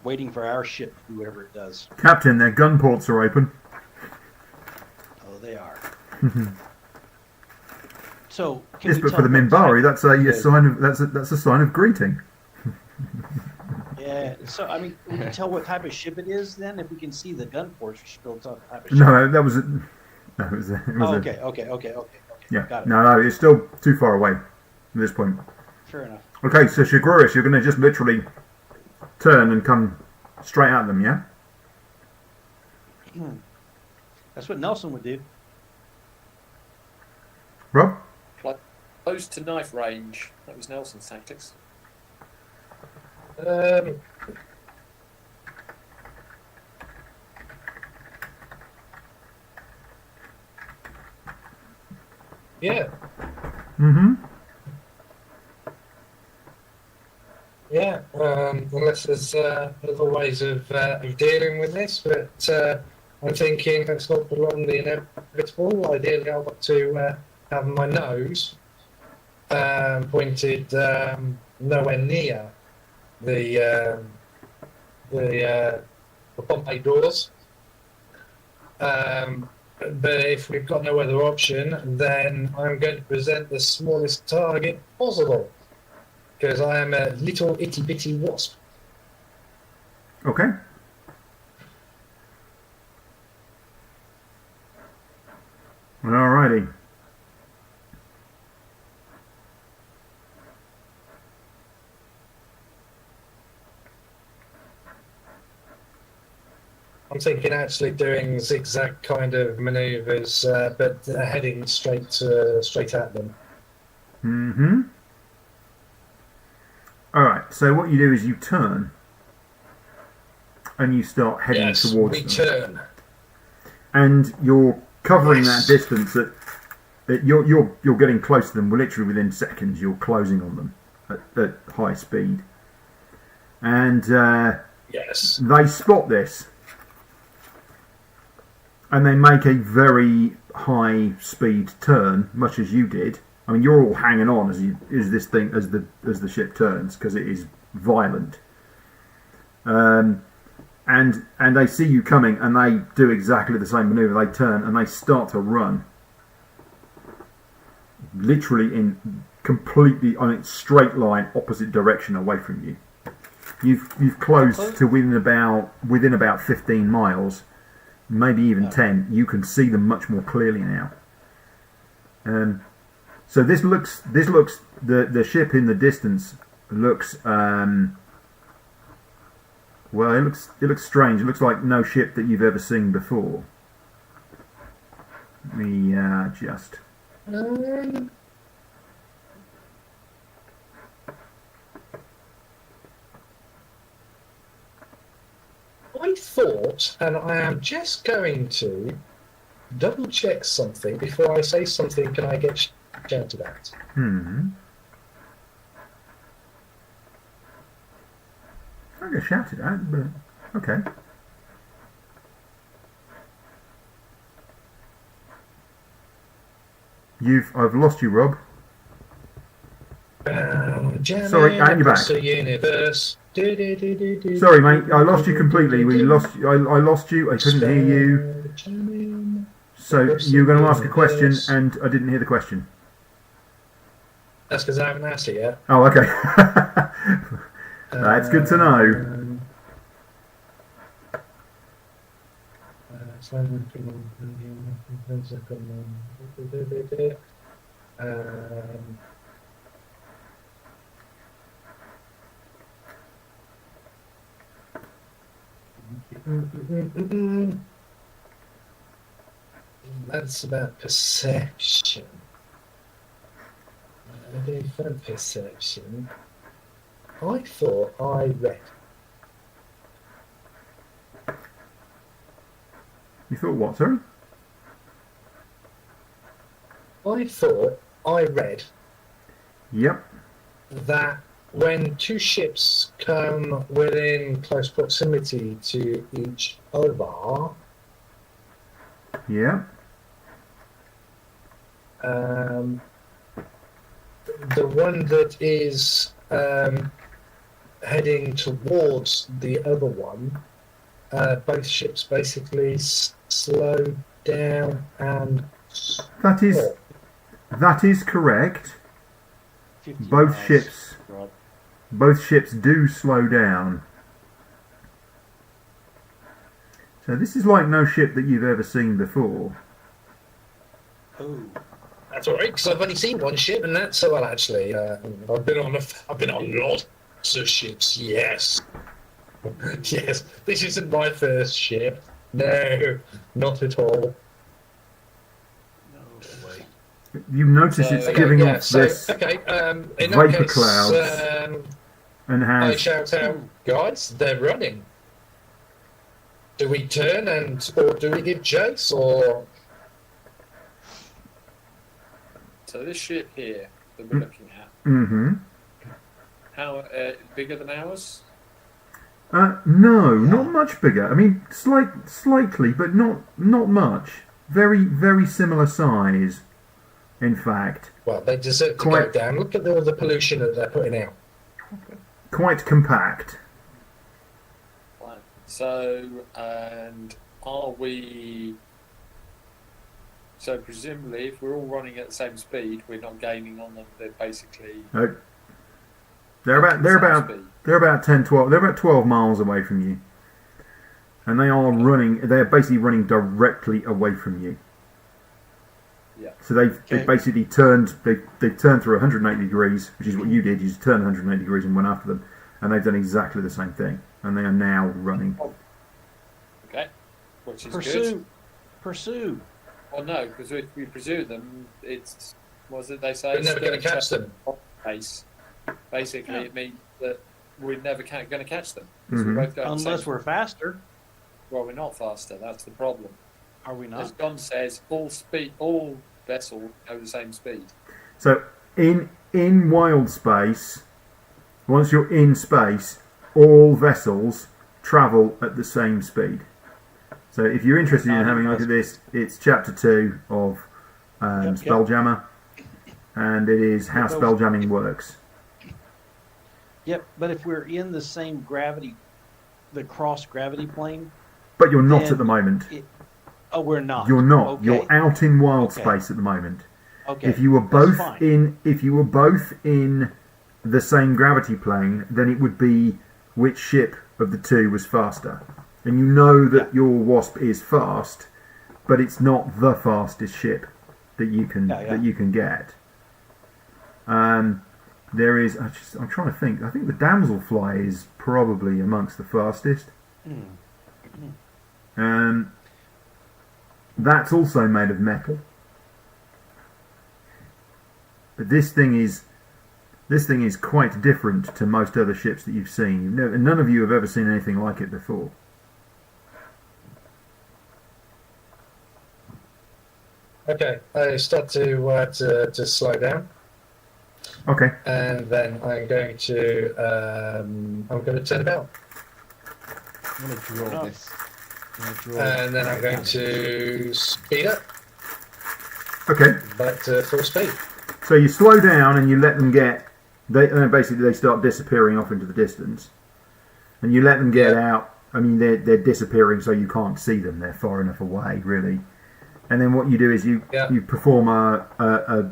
waiting for our ship to do whatever it does. Captain, their gun ports are open. Oh, they are. So, can Yes, we but tell for the what Minbari, type- that's a Yeah. sign of that's a sign of greeting. Yeah. So, I mean, we can tell what type of ship it is. Then, if we can see the gun ports, we should be able to tell what type of ship. No, that was no, it was Oh, okay. Yeah, Got it. no, it's still too far away at this point. Fair enough. Okay, so Shiguris, you're going to just literally turn and come straight at them, yeah? That's what Nelson would do. Rob? Close to knife range. That was Nelson's tactics. Yeah, Mm-hmm. yeah. Unless there's other ways of dealing with this, but I'm thinking let's not prolong the inevitable. Ideally, I want to have my nose pointed nowhere near the Pompey doors. But if we've got no other option, then I'm going to present the smallest target possible, because I am a little itty bitty wasp. Okay. Alrighty. I'm thinking actually doing zigzag kind of manoeuvres, but heading straight at them. Mm-hmm. All right. So what you do is you turn, and you start heading Yes, towards we them, turn. and you're covering Yes. that distance that you're getting close to them. Literally within seconds, you're closing on them at high speed, and Yes. they spot this, and they make a very high speed turn, much as you did. I mean, you're all hanging on as the ship turns because it is violent. And they see you coming, and they do exactly the same maneuver. They turn and they start to run, literally in completely on its straight line opposite direction away from you. You've closed to within about 15 miles, maybe even 10. You can see them much more clearly now. So this looks the ship in the distance looks well, it looks strange. It looks like no ship that you've ever seen before. Let me just. I thought, and I am just going to double check something before I say something. Can I get shouted at? I get shouted at, but okay. I've lost you, Rob. Sorry, and you're back. Universe. Sorry, mate. I lost you completely. I lost you. I couldn't hear you. So you were going to ask a question, and I didn't hear the question. That's because I haven't asked it yet. Oh, okay. That's good to know. That's about perception. Different perception. I thought I read. You thought what, sorry? I thought I read Yep. that when two ships come within close proximity to each other, Yeah. the one that is heading towards the other one, both ships basically slow down and That is stop. that is correct. 50 Both miles, ships Rob. both ships do slow down. So this is like no ship that you've ever seen before. Oh, That's all right, because I've only seen one ship, and that's well. Actually, I've been on lots of ships. Yes, yes. This isn't my first ship. No, not at all. no way. You notice it's giving off this in that vapor case, clouds and I has shout out, guys, they're running. Do we turn or do we give chase, or? So this ship here that we're looking at, how bigger than ours? No, not much bigger. I mean, slightly, but not much. Very, very similar size, in fact. Well, they deserve to go down. Look at all the pollution that they're putting out. Quite compact. Right. So, and are we? So presumably, if we're all running at the same speed, we're not gaining on them. They're basically No. They're about 10, 12. They're about 12 miles away from you, and they are running. They're basically running directly away from you. Yeah. So they've basically turned. They've turned through 180 degrees, which is what you did. You just turned 180 degrees and went after them, and they've done exactly the same thing, and they are now running. Okay. which is Pursue. good. Pursue. Well, no, because if we pursue them, it's what was it they say? We're never going to catch them. Pace. Basically, Yeah. it means that we're never going to catch them. 'Cause Mhm. we're both going the Unless same- we're faster. Well, we're not faster. That's the problem. Are we As not? John says, all vessels go the same speed. So in Wildspace, once you're in space, all vessels travel at the same speed. So if you're interested in having a look at this, it's chapter 2 of Yep. Spelljammer, and it is how spelljamming works. Yep, but if we're in the same gravity, the cross gravity plane, But you're not Then at the moment. oh, we're not. You're not. Okay. You're out in Wildspace Okay. at the moment. Okay. If you were that's both fine. in the same gravity plane, then it would be which ship of the two was faster. And you know that your Wasp is fast, but it's not the fastest ship that you can get. There is. I'm trying to think. I think the Damselfly is probably amongst the fastest. That's also made of metal. But this thing is quite different to most other ships that you've seen. None of you have ever seen anything like it before. Okay, I start to slow down, Okay. and then I'm going to turn about, I'm going to draw No. this. I'm gonna draw and then I'm going to speed up Okay. back to full speed. So you slow down and you let them get. Basically they start disappearing off into the distance, and you let them get out. I mean, they're disappearing, so you can't see them. They're far enough away, really. And then what you do is you perform a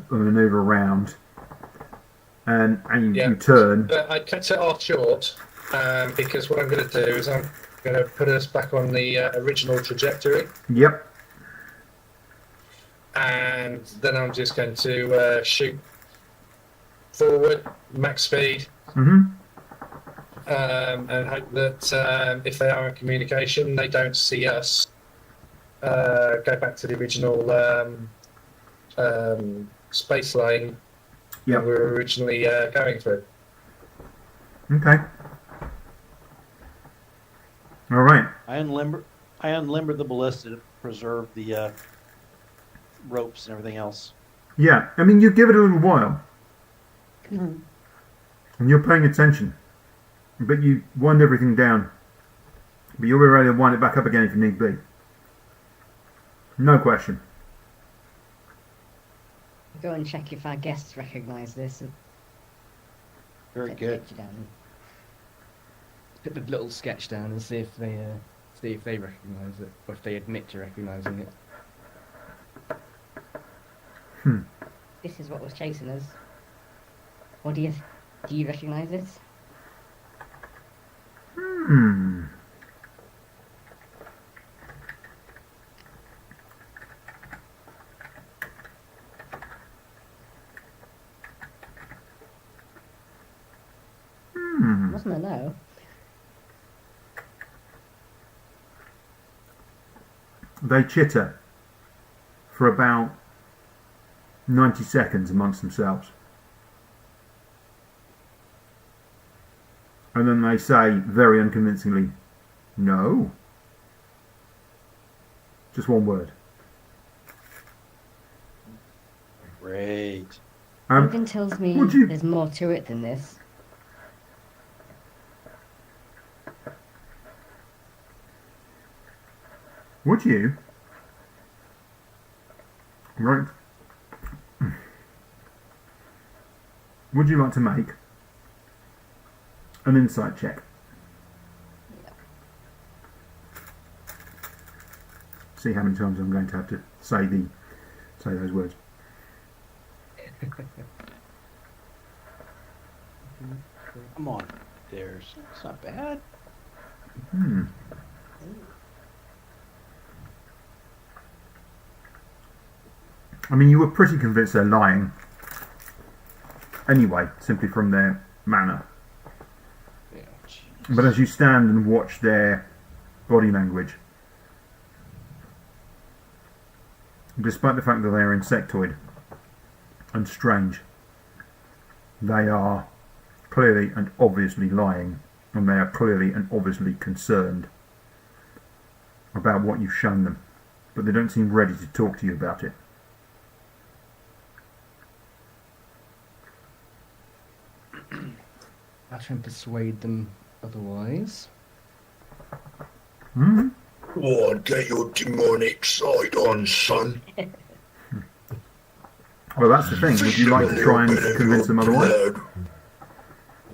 maneuver around, and you turn. But I cut it off short because what I'm going to do is I'm going to put us back on the original trajectory, Yep. and then I'm just going to shoot forward, max speed, Mhm. and hope that if they are in communication, they don't see us. Go back to the original space lane Yep. that we were originally going through. Okay. All right. I unlimbered the ballista to preserve the ropes and everything else. Yeah. I mean, you give it a little while, and you're paying attention, but you wind everything down. But you'll be ready to wind it back up again if you need be. No question. Go and check if our guests recognise this. And Very get the good. picture down. put the little sketch down and see if they recognise it, or if they admit to recognising it. This is what was chasing us. What do you recognise this? Wasn't a no. They chitter for about 90 seconds amongst themselves. And then they say, very unconvincingly, no. Just one word. Great. Something tells me would you- there's more to it than this. Would you? Right. Would you like to make an insight check? See how many times I'm going to have to say those words. Come on. There's. It's not bad. I mean, you were pretty convinced they're lying. Anyway, simply from their manner. Yeah. But as you stand and watch their body language, despite the fact that they are insectoid and strange, they are clearly and obviously lying, and they are clearly and obviously concerned about what you've shown them, but they don't seem ready to talk to you about it. I'll try and persuade them otherwise. Hmm? Go on, get your demonic side on, son. Well, that's the thing. Would you like to try and convince them otherwise?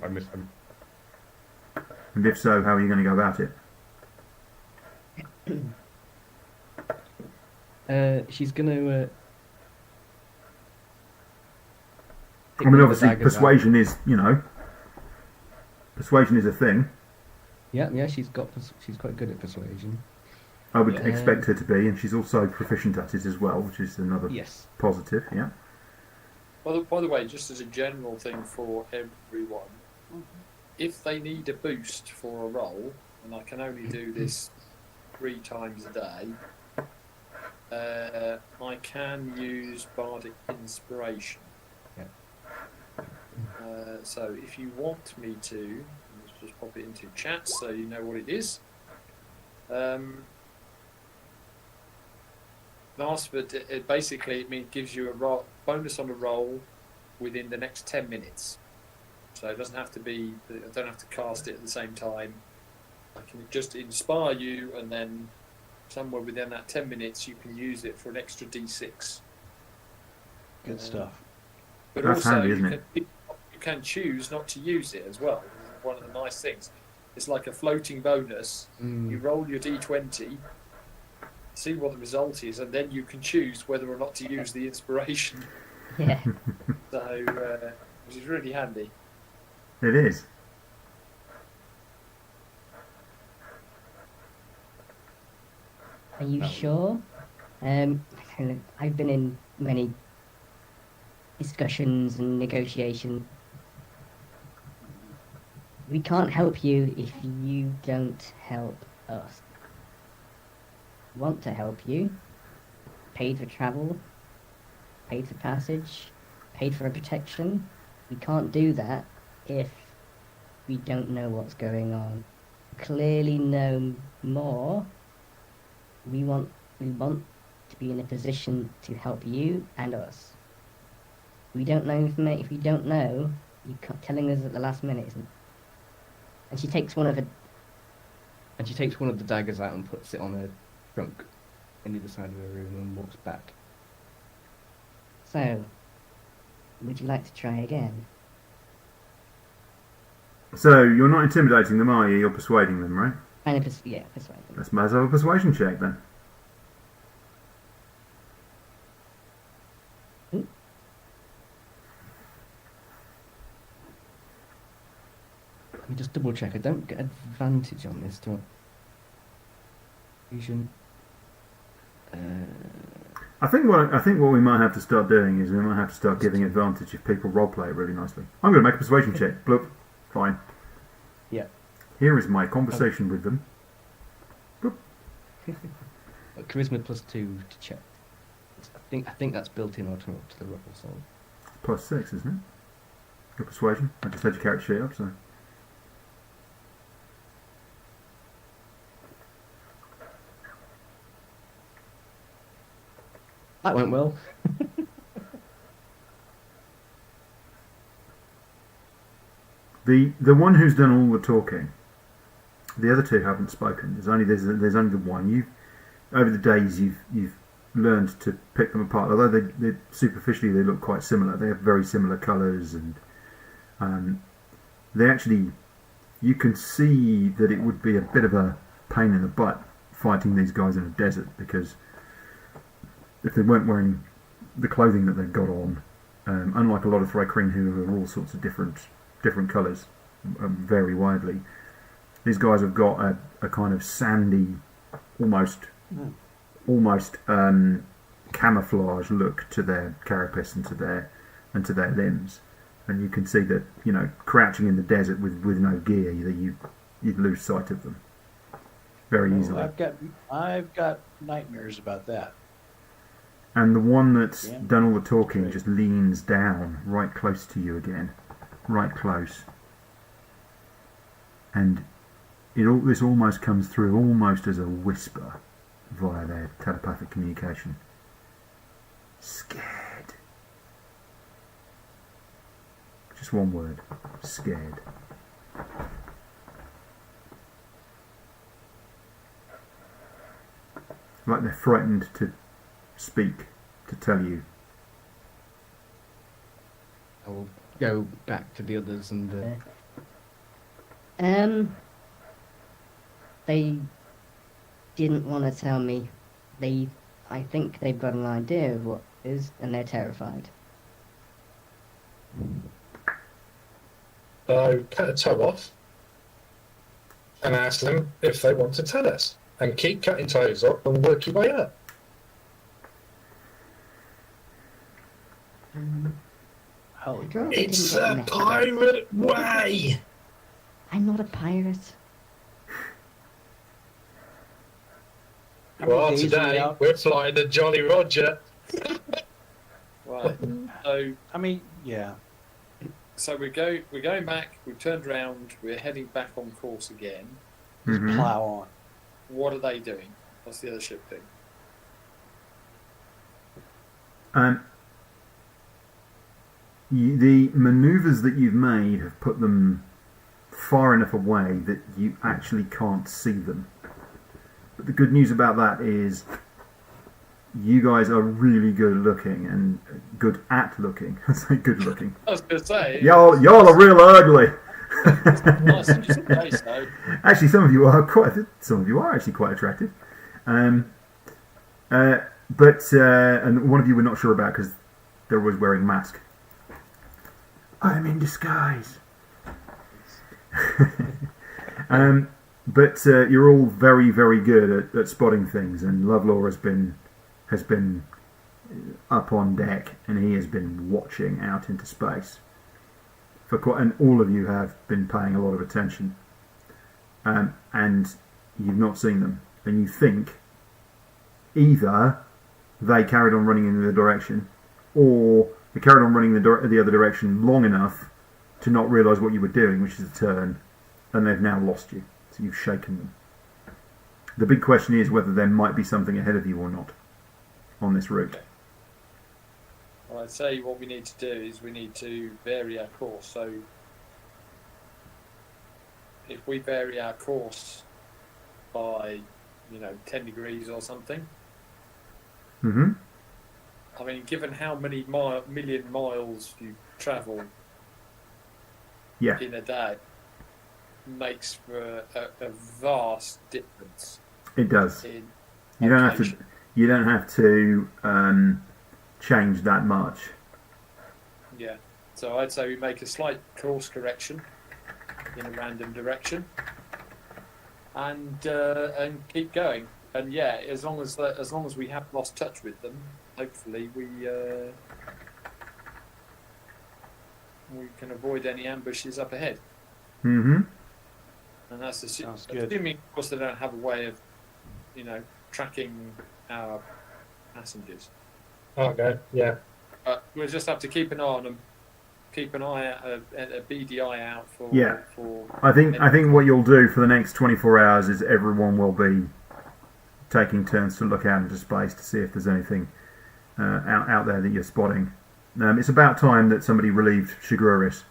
I miss them. And if so, how are you going to go about it? She's going to. I mean, obviously, persuasion is, persuasion is a thing. Yeah, she's quite good at persuasion. I would Yeah. expect her to be, and she's also proficient at it as well, which is another Yes. positive. Yeah. By the way, just as a general thing for everyone, if they need a boost for a roll, and I can only do this 3 times a day, I can use Bardic Inspiration. So if you want me to, let's just pop it into chat so you know what it is. It basically gives you a bonus on a roll within the next 10 minutes. So it doesn't have to be, I don't have to cast it at the same time. I can just inspire you, and then somewhere within that 10 minutes you can use it for an extra d6. Good stuff. But That's also, handy, isn't you can choose not to use it as well. One of the nice things. It's like a floating bonus. You roll your d20, see what the result is, and then you can choose whether or not to use the inspiration. Yeah. So, which is really handy. It is. Are you sure? I've been in many discussions and negotiations. We can't help you if you don't help us. Want to help you? Paid for travel, paid for passage, paid for a protection. We can't do that if we don't know what's going on. Clearly know more. We want to be in a position to help you and us. We don't know information. If we don't know, you can't, telling us at the last minute isn't. And she takes one of the daggers out and puts it on her trunk in the other side of her room and walks back. So, would you like to try again? So you're not intimidating them, are you? You're persuading them, right? Kind of, persuade them. Let's have a persuasion check then. Let me just double check. I don't get advantage on this, do I? Fusion. I think what we might have to start doing is we might have to start giving advantage if people roleplay it really nicely. I'm going to make a persuasion check. Bloop. Fine. Yeah. Here is my conversation with them. Charisma +2 to check. I think that's built in to the roll. So +6, isn't it? Your persuasion. I just had your character sheet up, so. that went well. The one who's done all the talking, the other two haven't spoken. There's only the one. You over the days you've learned to pick them apart. Although they superficially they look quite similar. They have very similar colours, and they actually you can see that it would be a bit of a pain in the butt fighting these guys in a desert, because if they weren't wearing the clothing that they've got on, unlike a lot of Thrycreen who are all sorts of different colours, vary widely, these guys have got a kind of sandy, almost camouflage look to their carapace and to their limbs, and you can see that crouching in the desert with no gear, you'd lose sight of them very easily. I've got nightmares about that. And the one that's Yeah. done all the talking Great. just leans down right close to you again. Right close. And this almost comes through almost as a whisper via their telepathic communication. Scared. Just one word. Scared. Like they're frightened to speak, to tell you. I will go back to the others and They didn't want to tell me. I think they've got an idea of what it is, and they're terrified. So cut a toe off and ask them if they want to tell us. And keep cutting toes off and work your way up. Holy Girl, crap. they It's didn't a get messed. pirate way. I'm not a pirate. How many Well, days are we today out? we're flying the Jolly Roger. Right. So I mean, yeah. we're going back. We've turned around. We're heading back on course again. Mhm. Plow on. What are they doing? What's the other ship doing? The manoeuvres that you've made have put them far enough away that you actually can't see them. But the good news about that is you guys are really good looking and good at looking. I say good looking. I was going to say. Y'all are real ugly. Nice of you to say so. Actually, some of you are actually quite attractive. And one of you we're not sure about because they're always wearing masks. I'm in disguise. But you're all very, very good at spotting things, and Lovelore has been up on deck, and he has been watching out into space. And all of you have been paying a lot of attention, and you've not seen them, and you think either they carried on running in the direction, or they carried on running the other direction long enough to not realise what you were doing, which is a turn, and they've now lost you. So you've shaken them. The big question is whether there might be something ahead of you or not on this route. Okay. Well, I'd say what we need to do is we need to vary our course. So if we vary our course by, 10 degrees or something, Mm-hmm. I mean, given how many million miles you travel Yeah. in a day, makes for a vast difference It does. in You don't have to. location. You don't have to change that much. Yeah. So I'd say we make a slight course correction in a random direction, and keep going. And yeah, as long as we have lost touch with them, hopefully we can avoid any ambushes up ahead. Mm-hmm. And that's Sounds good. assuming, of course, they don't have a way of, tracking our passengers. Okay, yeah. But we'll just have to keep an eye on them. Keep an eye out, a beady eye out for. Yeah. For I think what you'll do for the next 24 hours is everyone will be taking turns to look out into space to see if there's anything out there that you're spotting. It's about time that somebody relieved Shiguris.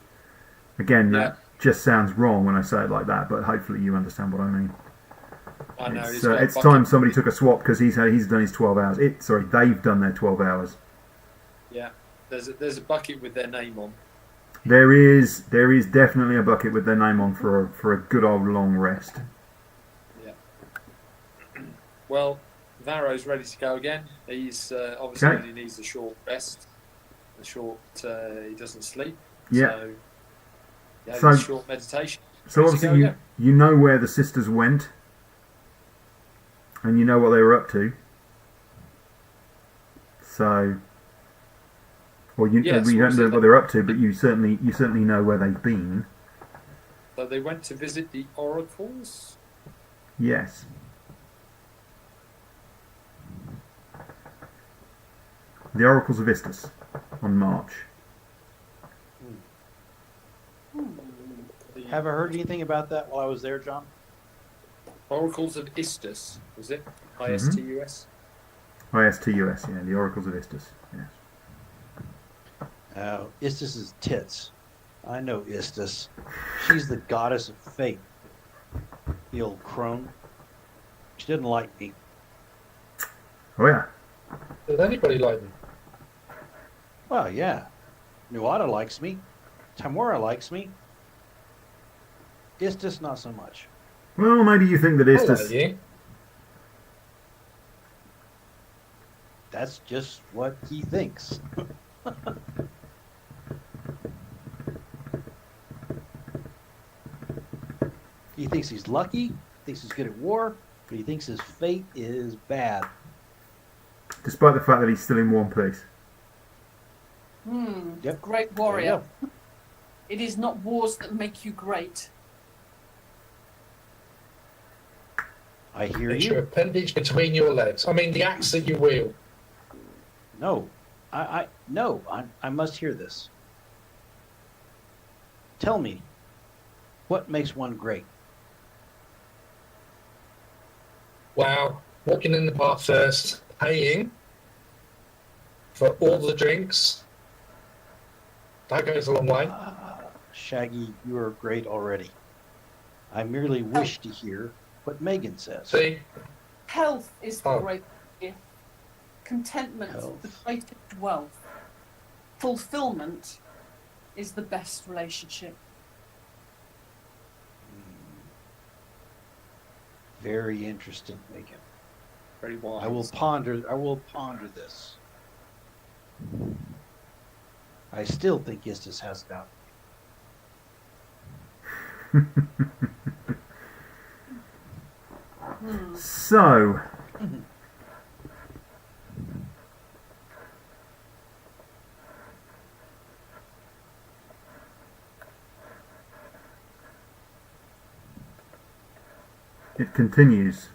Again, that just sounds wrong when I say it like that, but hopefully you understand what I mean. I know It's time somebody took a swap because he's done his 12 hours. They've done their 12 hours. Yeah, there's a bucket with their name on. There is definitely a bucket with their name on for a good old long rest. Yeah. Well, Varro's ready to go again. He's obviously Okay. he needs a short rest. He doesn't sleep. Yeah. So, yeah, So- a short meditation. So Ready to obviously go you know where the sisters went, and you know what they were up to. So, or you Yes, don't know obviously what they're up to, but you certainly know where they've been. So they went to visit the oracles. Yes. The Oracles of Istus on March. Have I heard anything about that while I was there, John? Oracles of Istus, was it? ISTUS? ISTUS, yeah, the Oracles of Istus, yes. Istus is tits. I know Istus. She's the goddess of fate. The old crone. She didn't like me. Oh, yeah. Does anybody like me? Well, yeah. Nuada likes me. Tamora likes me. Istus, not so much. Well, maybe you think that I Istus... like you. That's just what he thinks. He thinks he's lucky, thinks he's good at war, but he thinks his fate is bad. Despite the fact that he's still in one piece. Yep. Great warrior. It is not wars that make you great. I hear It's your you. appendage between your legs. I mean, the axe that you wield. No, I must hear this. Tell me, what makes one great? Wow. Walking in the bar first, paying for all the drinks. That goes a long way. Shaggy, you are great already. I merely wish to hear what Megan says. See? Health is the Oh. great gift. Contentment, Health. the greatest wealth. Fulfillment is the best relationship. Very interesting, Megan. Very wise. I will ponder this. I still think Istus has it out. So... It continues.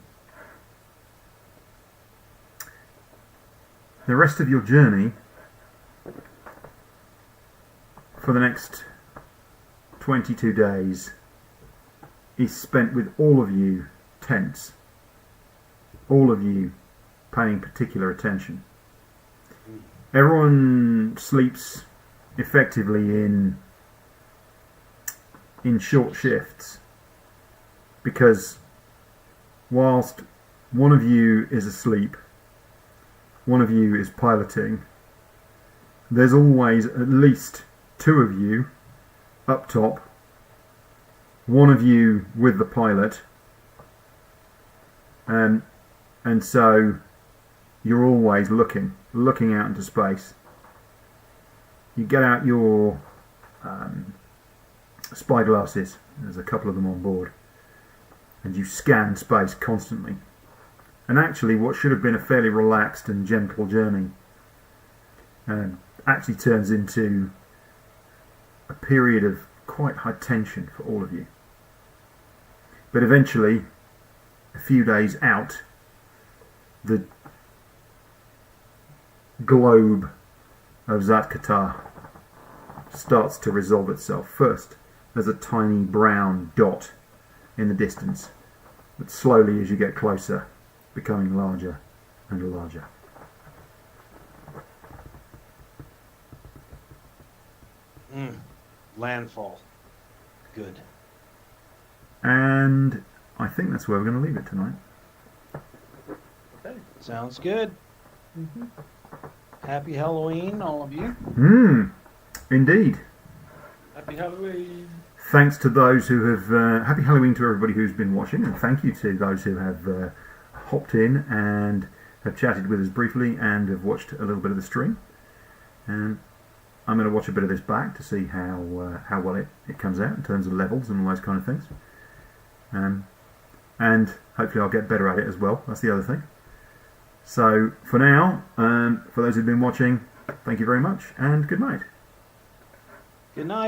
The rest of your journey for the next 22 days is spent with all of you tense. All of you paying particular attention. Everyone sleeps effectively in short shifts because whilst one of you is asleep, one of you is piloting, there's always at least two of you up top, one of you with the pilot, and so you're always looking out into space. You get out your spy glasses, there's a couple of them on board, and you scan space constantly. And actually what should have been a fairly relaxed and gentle journey actually turns into a period of quite high tension for all of you. But eventually, a few days out, the globe of Zatkatar starts to resolve itself. First, there's a tiny brown dot in the distance, but slowly as you get closer, becoming larger and larger. Landfall. Good. And I think that's where we're going to leave it tonight. Okay. Sounds good. Happy Halloween, all of you. Indeed. Happy Halloween. Thanks to those who have... happy Halloween to everybody who's been watching, and thank you to those who have hopped in and have chatted with us briefly and have watched a little bit of the stream. And I'm going to watch a bit of this back to see how well it comes out in terms of levels and all those kind of things. And hopefully I'll get better at it as well. That's the other thing. So for now, for those who've been watching, thank you very much and good night. Good night.